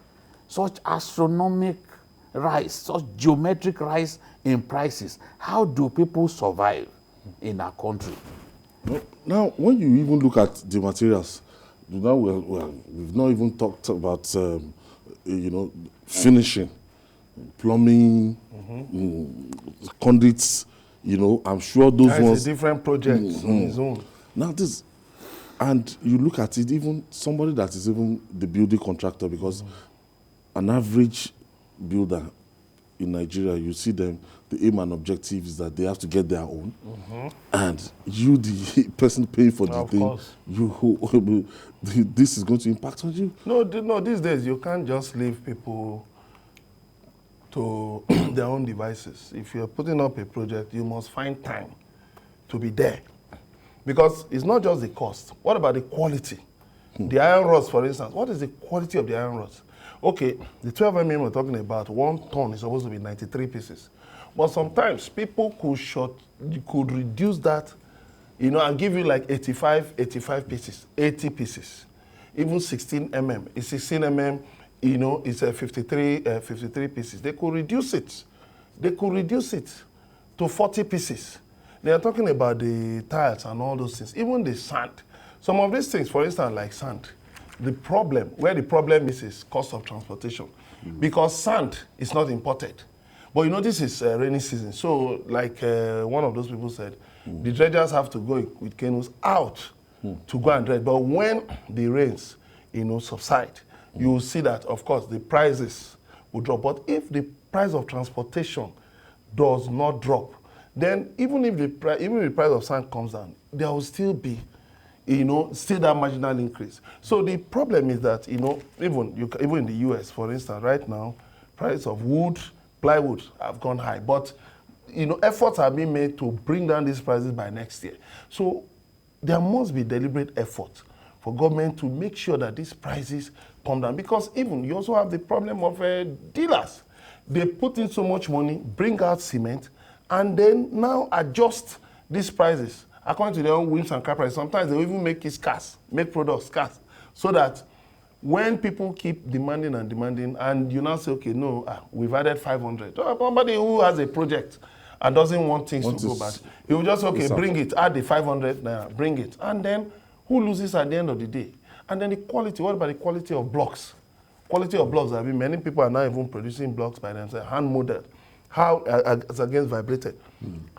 such astronomical rise, such geometric rise in prices? How do people survive in our country? Now, when you even look at the materials, now we've not even talked about, finishing, plumbing, conduits. I'm sure those That's ones. a different project on its own. Now and you look at it, even somebody that is even the building contractor, because an average builder in Nigeria, you see them, the aim and objective is that they have to get their own. And you, the person paying for the thing, this is going to impact on you. No, these days you can't just leave people to their own devices. If you're putting up a project, you must find time to be there. Because it's not just the cost. What about the quality? The iron rods, for instance, what is the quality of the iron rods? Okay, the 12 mm we're talking about, 1 ton is supposed to be 93 pieces. But sometimes people could reduce that, and give you like 85 pieces, 80 pieces. Even 16 mm. It's 16 mm, it's a 53 pieces. They could reduce it. They could reduce it to 40 pieces. They are talking about the tiles and all those things, even the sand. Some of these things, for instance, like sand, where the problem is cost of transportation. Because sand is not imported. But this is rainy season. So like one of those people said, the dredgers have to go with canoes out to go and dredge. But when the rains, subside, you will see that, of course, the prices will drop. But if the price of transportation does not drop, then even if the price of sand comes down, there will still be, still that marginal increase. So the problem is that, even in the US, for instance, right now, price of wood, plywood have gone high. But, efforts are being made to bring down these prices by next year. So there must be deliberate effort for government to make sure that these prices come down. Because even you also have the problem of dealers. They put in so much money, bring out cement, and then now adjust these prices according to their own whims and caprices. Sometimes they even make it scarce, make products scarce, so that when people keep demanding and demanding, and you now say, okay, no, we've added 500. Somebody who has a project and doesn't want things to go bad, he will just, okay, bring it, add the 500 naira, bring it. And then who loses at the end of the day? And then the quality, what about the quality of blocks? Quality of blocks, many people are now even producing blocks by themselves, hand-molded. How, as against vibrated.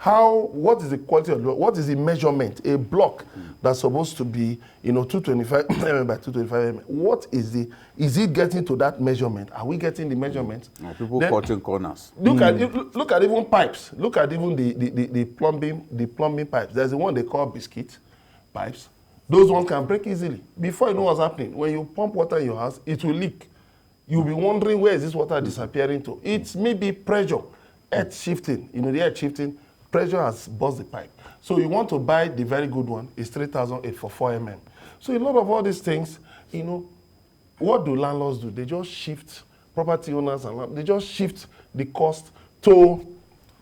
What is the quality of the block? What is the measurement? A block that's supposed to be, 225 mm by 225 mm. What is it getting to that measurement? Are we getting the measurement? People cutting corners. Look at even pipes. Look at even the plumbing pipes. There's the one they call biscuit pipes. Those ones can break easily. Before you know what's happening, when you pump water in your house, it will leak. You'll be wondering, where is this water disappearing to? It's maybe pressure. Earth shifting, the earth shifting, pressure has burst the pipe. So you want to buy the very good one, it's 3,008 for 4 mm. So a lot of all these things, what do landlords do? They just shift, property owners, and they just shift the cost to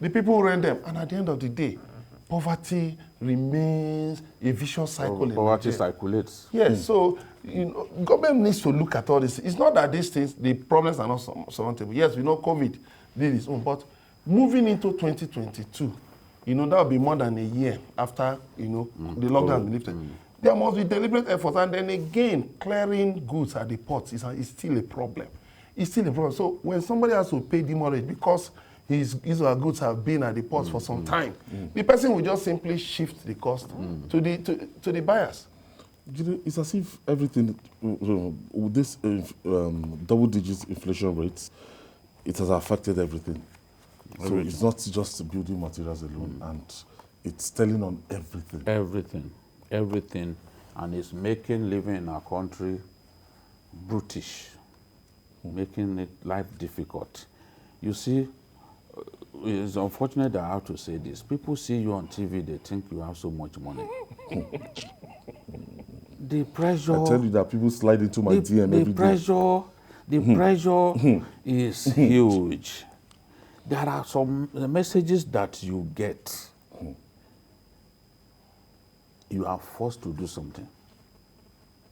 the people who rent them. And at the end of the day, poverty remains a vicious cycle. Poverty circulates. Yes, so government needs to look at all this. It's not that these things, the problems are not surmountable. Yes, we know COVID did its own, but moving into 2022, that will be more than a year after, the lockdown has been lifted. There must be deliberate efforts. And then again, clearing goods at the ports is still a problem. It's still a problem. So when somebody has to pay demurrage because his or her goods have been at the ports for some time, the person will just simply shift the cost to the buyers. It's as if everything, with this double-digit inflation rates, it has affected everything. So it's not just building materials alone, and it's telling on everything. Everything, and it's making living in our country brutish, making life difficult. You see, it's unfortunate that I have to say this. People see you on TV, they think you have so much money. The pressure... I tell you that people slide into my DM every day. The pressure is huge. There are some messages that you get. You are forced to do something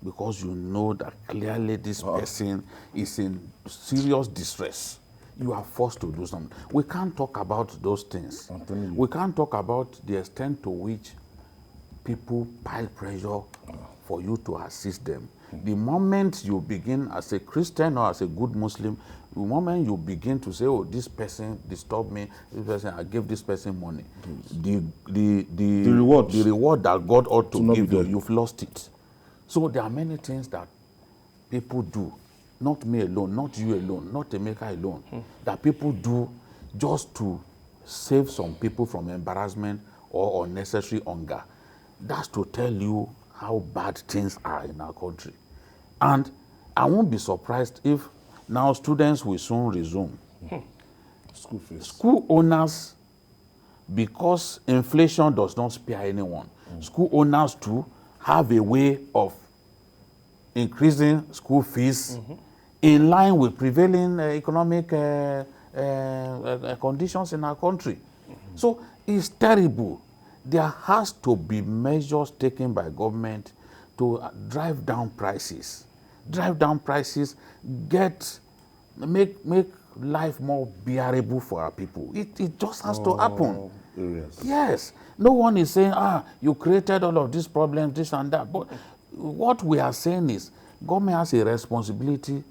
because you know that clearly this person is in serious distress. You are forced to do something. We can't talk about those things. We can't talk about the extent to which people pile pressure for you to assist them. The moment you begin as a Christian or as a good Muslim, the moment you begin to say, oh, this person disturbed me, this person, I gave this person money, the reward that God ought to give you, you've lost it. So there are many things that people do, not me alone, not you alone, not Emeka alone, that people do just to save some people from embarrassment or unnecessary hunger. That's to tell you how bad things are in our country. And I won't be surprised if now students will soon resume. School fees. School owners, because inflation does not spare anyone, school owners too have a way of increasing school fees in line with prevailing economic conditions in our country. So it's terrible. There has to be measures taken by government to drive down prices. Drive down prices, make life more bearable for our people. It just has to happen. Yes. No one is saying, you created all of these problems, this and that. But what we are saying is, government has a responsibility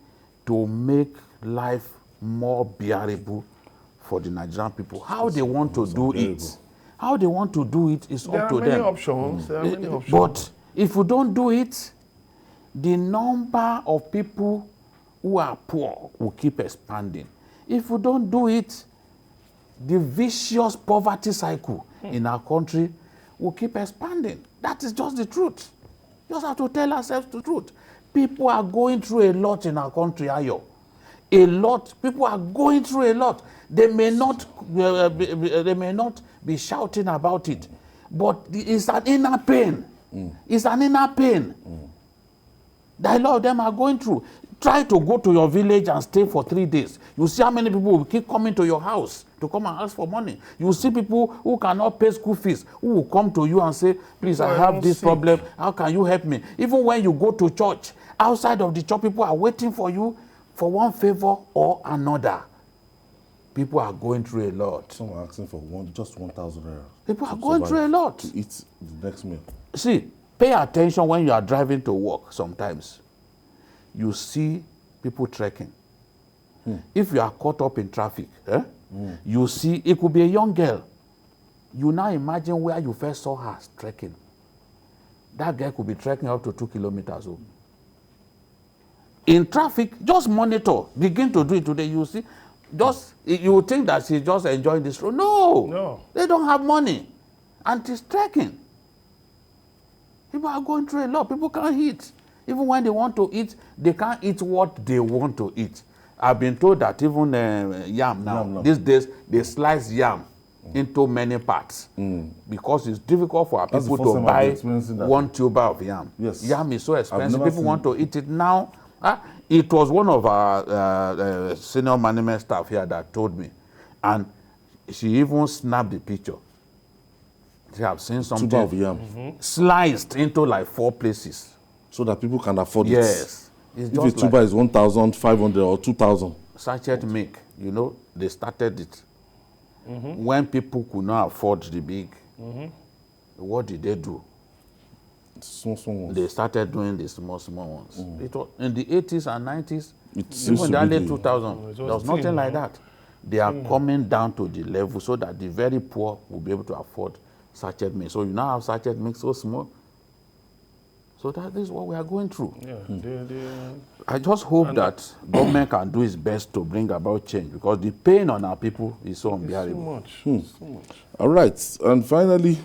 to make life more bearable for the Nigerian people. How they want to do it, how they want to do it is up to them. There are many options. But if we don't do it, the number of people who are poor will keep expanding. If we don't do it, the vicious poverty cycle in our country will keep expanding. That is just the truth. We just have to tell ourselves the truth. People are going through a lot in our country, Ayo. A lot. People are going through a lot. They may not be shouting about it, but it's an inner pain. It's an inner pain that a lot of them are going through. Try to go to your village and stay for 3 days. You see how many people will keep coming to your house to come and ask for money. You see people who cannot pay school fees, who will come to you and say, please, I have this problem. How can you help me? Even when you go to church, outside of the church, people are waiting for you for one favor or another. People are going through a lot. Some are asking for just 1,000 naira. People are going through a lot. To eat the next meal. See, pay attention when you are driving to work sometimes. You see people trekking. If you are caught up in traffic, you see, it could be a young girl. You now imagine where you first saw her trekking. That girl could be trekking up to 2 kilometers. In traffic, just monitor. Begin to do it today. You see, you think that she's just enjoying this road. No. They don't have money. And she's trekking. People are going through a lot. People can't eat. Even when they want to eat, they can't eat what they want to eat. I've been told that even yam now, these days, they slice yam into many parts because it's difficult for our people to buy one tuber of yam. Yes. Yam is so expensive. People want to eat it now. It was one of our senior management staff here that told me, and she even snapped the picture. She have seen something tuber of yam sliced into like 4 places. So that people can afford it. Yes. If a tuber is 1,500 or 2,000. Sachet milk, they started it. When people could not afford the big, what did they do? Small ones. They started doing the small ones. It was in the 80s and 90s, even the early 2000s, there was nothing like that. They are coming down to the level so that the very poor will be able to afford sachet milk. So you now have sachet milk so small. So that is what we are going through. I just hope that government can do its best to bring about change because the pain on our people is so unbearable. So much. All right. And finally,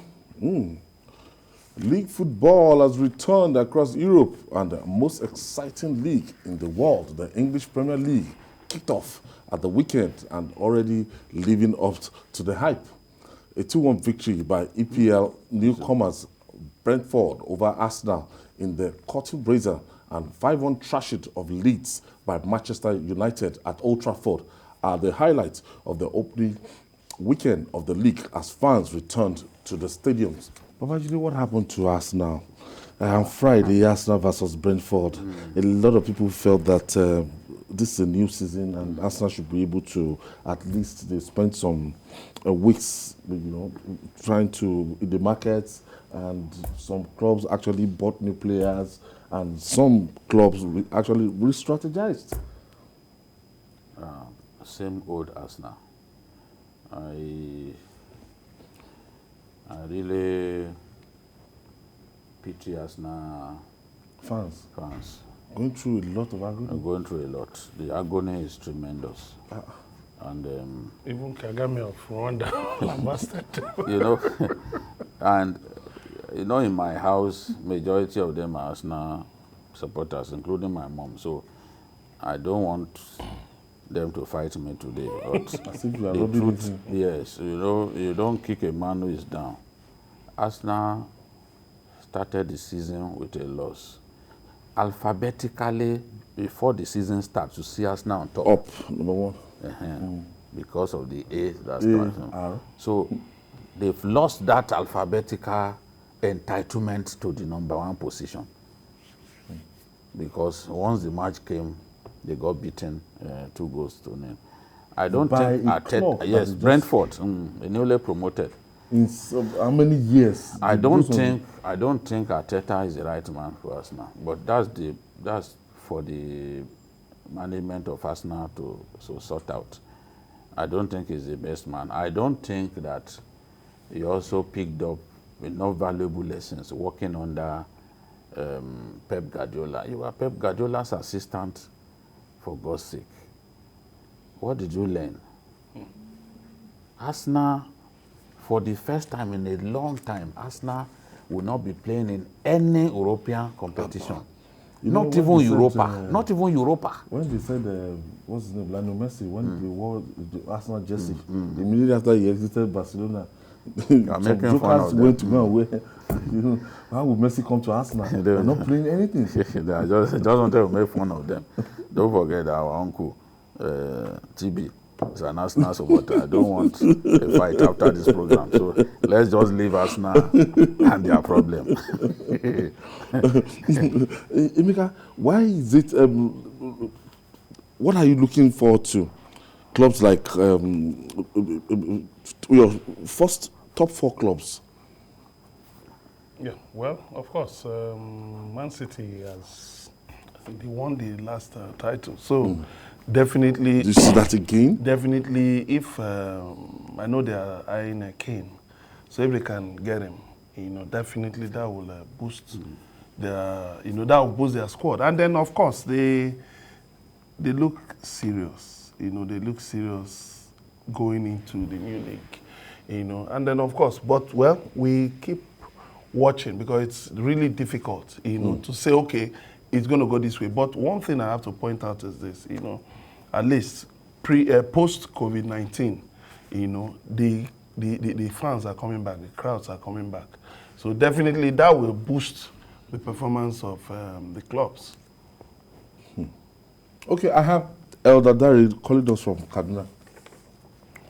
league football has returned across Europe, and the most exciting league in the world, the English Premier League, kicked off at the weekend and already living up to the hype. A 2-1 victory by EPL newcomers Brentford over Arsenal in the Cotton Brazier and 5-1 thrashing of Leeds by Manchester United at Old Trafford are the highlights of the opening weekend of the league as fans returned to the stadiums. Babajide, what happened to Arsenal? On Friday, Arsenal versus Brentford. A lot of people felt that this is a new season and Arsenal should be able to, at least they spent some weeks, trying to, in the markets, and some clubs actually bought new players and some clubs actually re-strategized. Same old Arsenal. I really pity Arsenal fans. Going through a lot of agony? Going through a lot. The agony is tremendous. And even Kagame of Rwanda lambasted. And in my house, majority of them are Arsenal supporters, including my mom. So I don't want them to fight me today. As if you are rubbing yes, you don't kick a man who is down. Arsenal started the season with a loss. Alphabetically, before the season starts, you see Arsenal on top. Up, number one. Because of the A that starts. So they've lost that alphabetical entitlement to the number one position. Because once the match came, they got beaten 2-0. I don't think Arteta, yes, Brentford, newly promoted. In how many years? I don't think Arteta is the right man for Arsenal. But that's for the management of Arsenal to sort out. I don't think he's the best man. I don't think that he also picked up enough valuable lessons working under Pep Guardiola. You were Pep Guardiola's assistant, for God's sake. What did you learn? Arsenal, for the first time in a long time, Arsenal will not be playing in any European competition. Not even Europa. Not even Europa. When they said, what's his name, Lionel Messi, when they wore the Arsenal jersey, immediately after he exited Barcelona, some jokers went to go and wear. How would Messi come to Arsenal? They're not playing anything. They just wanted to make fun of them. Don't forget that our uncle, TB, is an Arsenal supporter. I don't want a fight after this program. So let's just leave Arsenal and their problem. Emeka, why is it, what are you looking forward to? Clubs like your first top 4 clubs. Yeah, well, of course, Man City has, I think they won the last title. So definitely. Do you see that again? Definitely, if I know they are eyeing Kane, so if they can get him, definitely that will boost their, that will boost their squad. And then of course they look serious. They look serious going into the new league. And then of course, but well, we keep watching because it's really difficult, to say, okay, it's going to go this way. But one thing I have to point out is this, at least post COVID-19, the fans are coming back, the crowds are coming back. So definitely that will boost the performance of the clubs. Okay, I have Elder Dari calling us from Kaduna.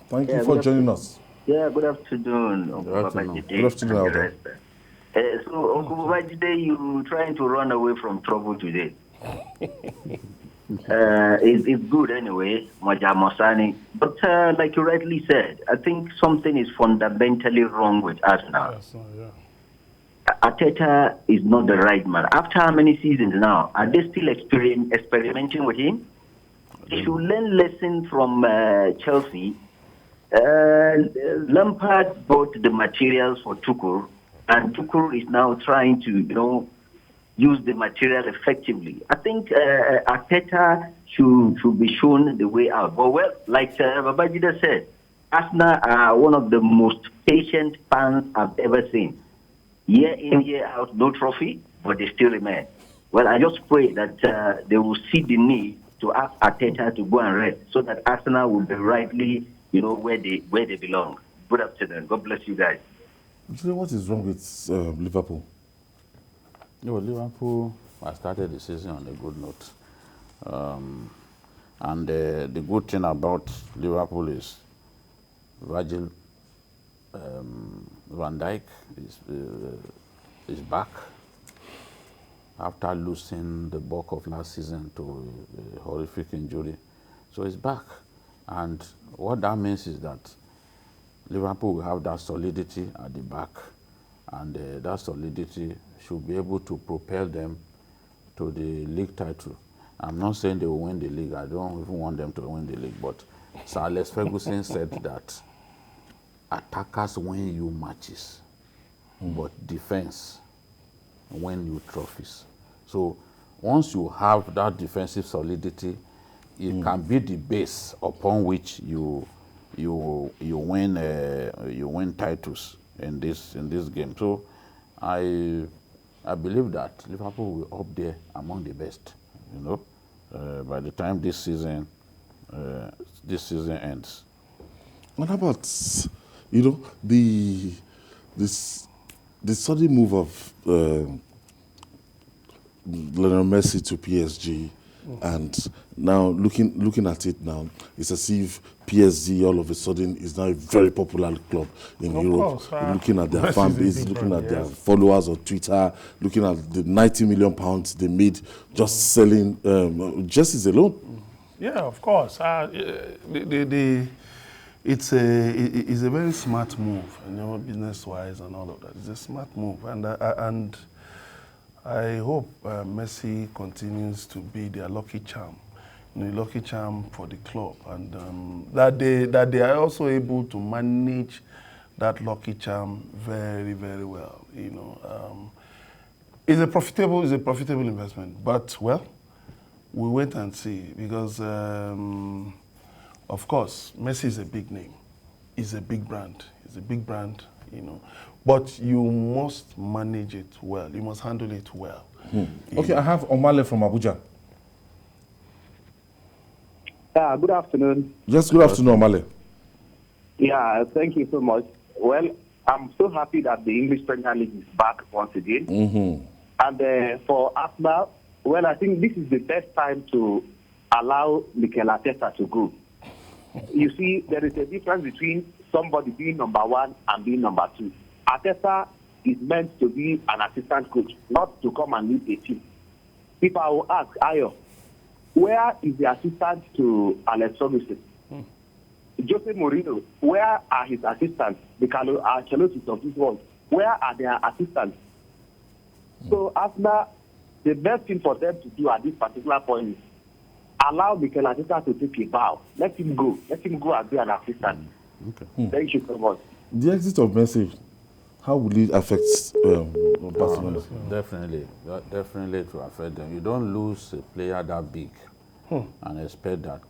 Thank you for joining us. Yeah, good afternoon. Good afternoon, Elder. So, Uncle Babajide, you trying to run away from trouble today. It's good anyway, Majamosani. But like you rightly said, I think something is fundamentally wrong with us now. Arteta is not the right man. After how many seasons now? Are they still experimenting with him? They should learn lessons from Chelsea. Lampard bought the materials for Tuchel, and Tuchel is now trying to, use the material effectively. I think Arteta should be shown the way out. But well, like Babajide said, Arsenal are one of the most patient fans I've ever seen. Year in, year out, no trophy, but they still remain. Well, I just pray that they will see the need to ask Arteta to go and rest so that Arsenal will be rightly, where they belong. Good afternoon. God bless you guys. What is wrong with Liverpool? Liverpool has started the season on a good note. And the good thing about Liverpool is Virgil van Dijk is back after losing the bulk of last season to a horrific injury. So he's back. And what that means is that Liverpool will have that solidity at the back, and that solidity should be able to propel them to the league title. I'm not saying they will win the league. I don't even want them to win the league. But Sir Alex Ferguson said that attackers win you matches, but defense win you trophies. So once you have that defensive solidity, it can be the base upon which you win titles in this game. So I believe that Liverpool will up there among the best. By the time this season ends. What about the sudden move of Lionel Messi to PSG? And now looking at it now, it's as if PSG all of a sudden is now a very popular club in Europe. Looking at their fan base, looking at their followers on Twitter, looking at the £90 million they made just selling jerseys alone. Yeah, of course. It's a very smart move, business-wise and all of that. It's a smart move, and I hope Messi continues to be their lucky charm, lucky charm for the club, and that they are also able to manage that lucky charm very, very well. It's a profitable investment, but we wait and see, because of course Messi is a big name, he's a big brand, But you must manage it well. You must handle it well. Okay, I have Omale from Abuja. Good afternoon. Yes, good afternoon, Omale. Yeah, thank you so much. Well, I'm so happy that the English Premier League is back once again. And for Arsenal, well, I think this is the best time to allow Mikel Arteta to go. You see, there is a difference between somebody being number one and being number two. Arteta is meant to be an assistant coach, not to come and lead a team. If I will ask, Ayo, where is the assistant to Alex Ferguson? Jose Mourinho, where are his assistants? The Ancelotti of this world, where are their assistants? So, Arsenal, the best thing for them to do at this particular point is allow Mikel Arteta to take a bow. Let him go. Let him go and be an assistant. Thank you so much. The exit of Messi, how will it affect Barcelona? Definitely it will affect them. You don't lose a player that big and expect that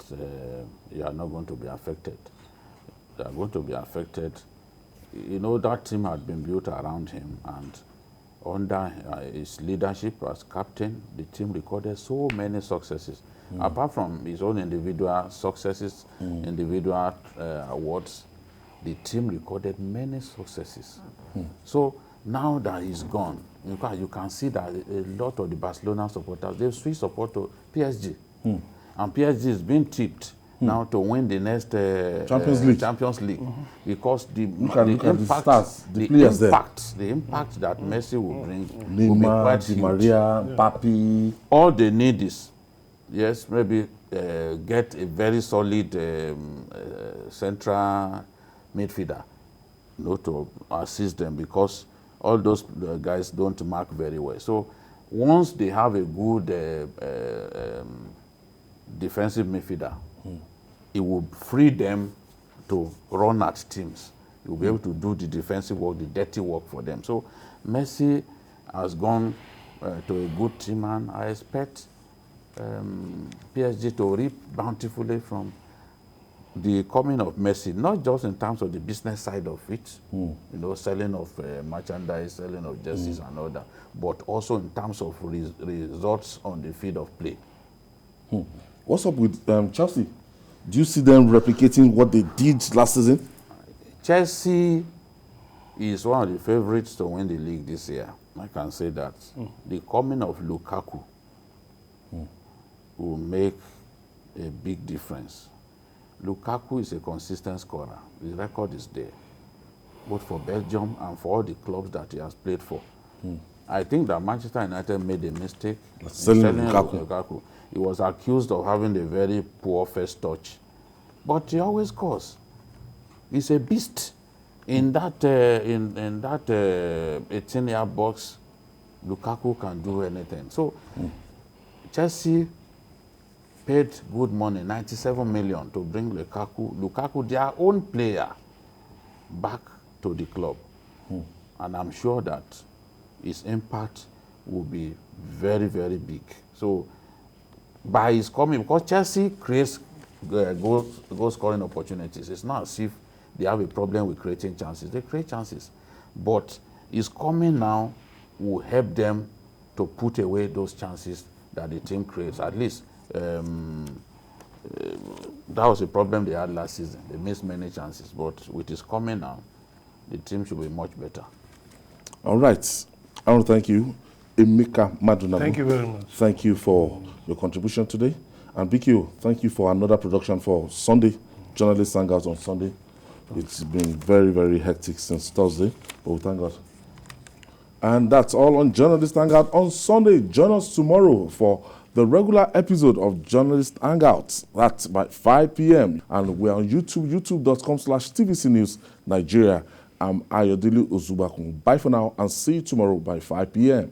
you are not going to be affected. They are going to be affected. That team had been built around him, and under his leadership as captain, the team recorded so many successes. Apart from his own individual successes, individual awards, the team recorded many successes. So now that he's gone, you can see that a lot of the Barcelona supporters, they've switched support to PSG. And PSG is being tipped now to win the next Champions League. Because the impact that Messi will bring will be quite huge. Maria, Papi. All they need is, maybe get a very solid central midfielder, to assist them, because all those guys don't mark very well. So once they have a good defensive midfielder, it will free them to run at teams. You will be able to do the defensive work, the dirty work for them. So Messi has gone to a good team, and I expect PSG to reap bountifully from the coming of Messi, not just in terms of the business side of it, selling of merchandise, selling of jerseys and all that, but also in terms of results on the field of play. What's up with Chelsea? Do you see them replicating what they did last season? Chelsea is one of the favorites to win the league this year. I can say that. The coming of Lukaku will make a big difference. Lukaku is a consistent scorer. His record is there, both for Belgium and for all the clubs that he has played for. I think that Manchester United made a mistake in selling Lukaku. He was accused of having a very poor first touch, but he always scores. He's a beast. In that 18-yard box, Lukaku can do anything. So Chelsea paid good money, 97 million, to bring Lukaku, their own player, back to the club. And I'm sure that his impact will be very, very big. So by his coming, because Chelsea creates goal scoring opportunities. It's not as if they have a problem with creating chances. They create chances. But his coming now will help them to put away those chances that the team creates. At least that was a problem they had last season. They missed many chances. But with his coming now, the team should be much better. All right. I want to thank you, Emeka Madunabu. Thank you very much. Thank you for your contribution today. And BQ, thank you for another production for Sunday, Journalist Hangout on Sunday. It's been very, very hectic since Thursday, but we thank God. And that's all on Journalist Hangout on Sunday. Join us tomorrow for the regular episode of Journalist Hangout. That's by 5 p.m. And we're on YouTube, youtube.com/TVC News Nigeria. I'm Ayodele Ozubakun. Bye for now and see you tomorrow by 5 p.m.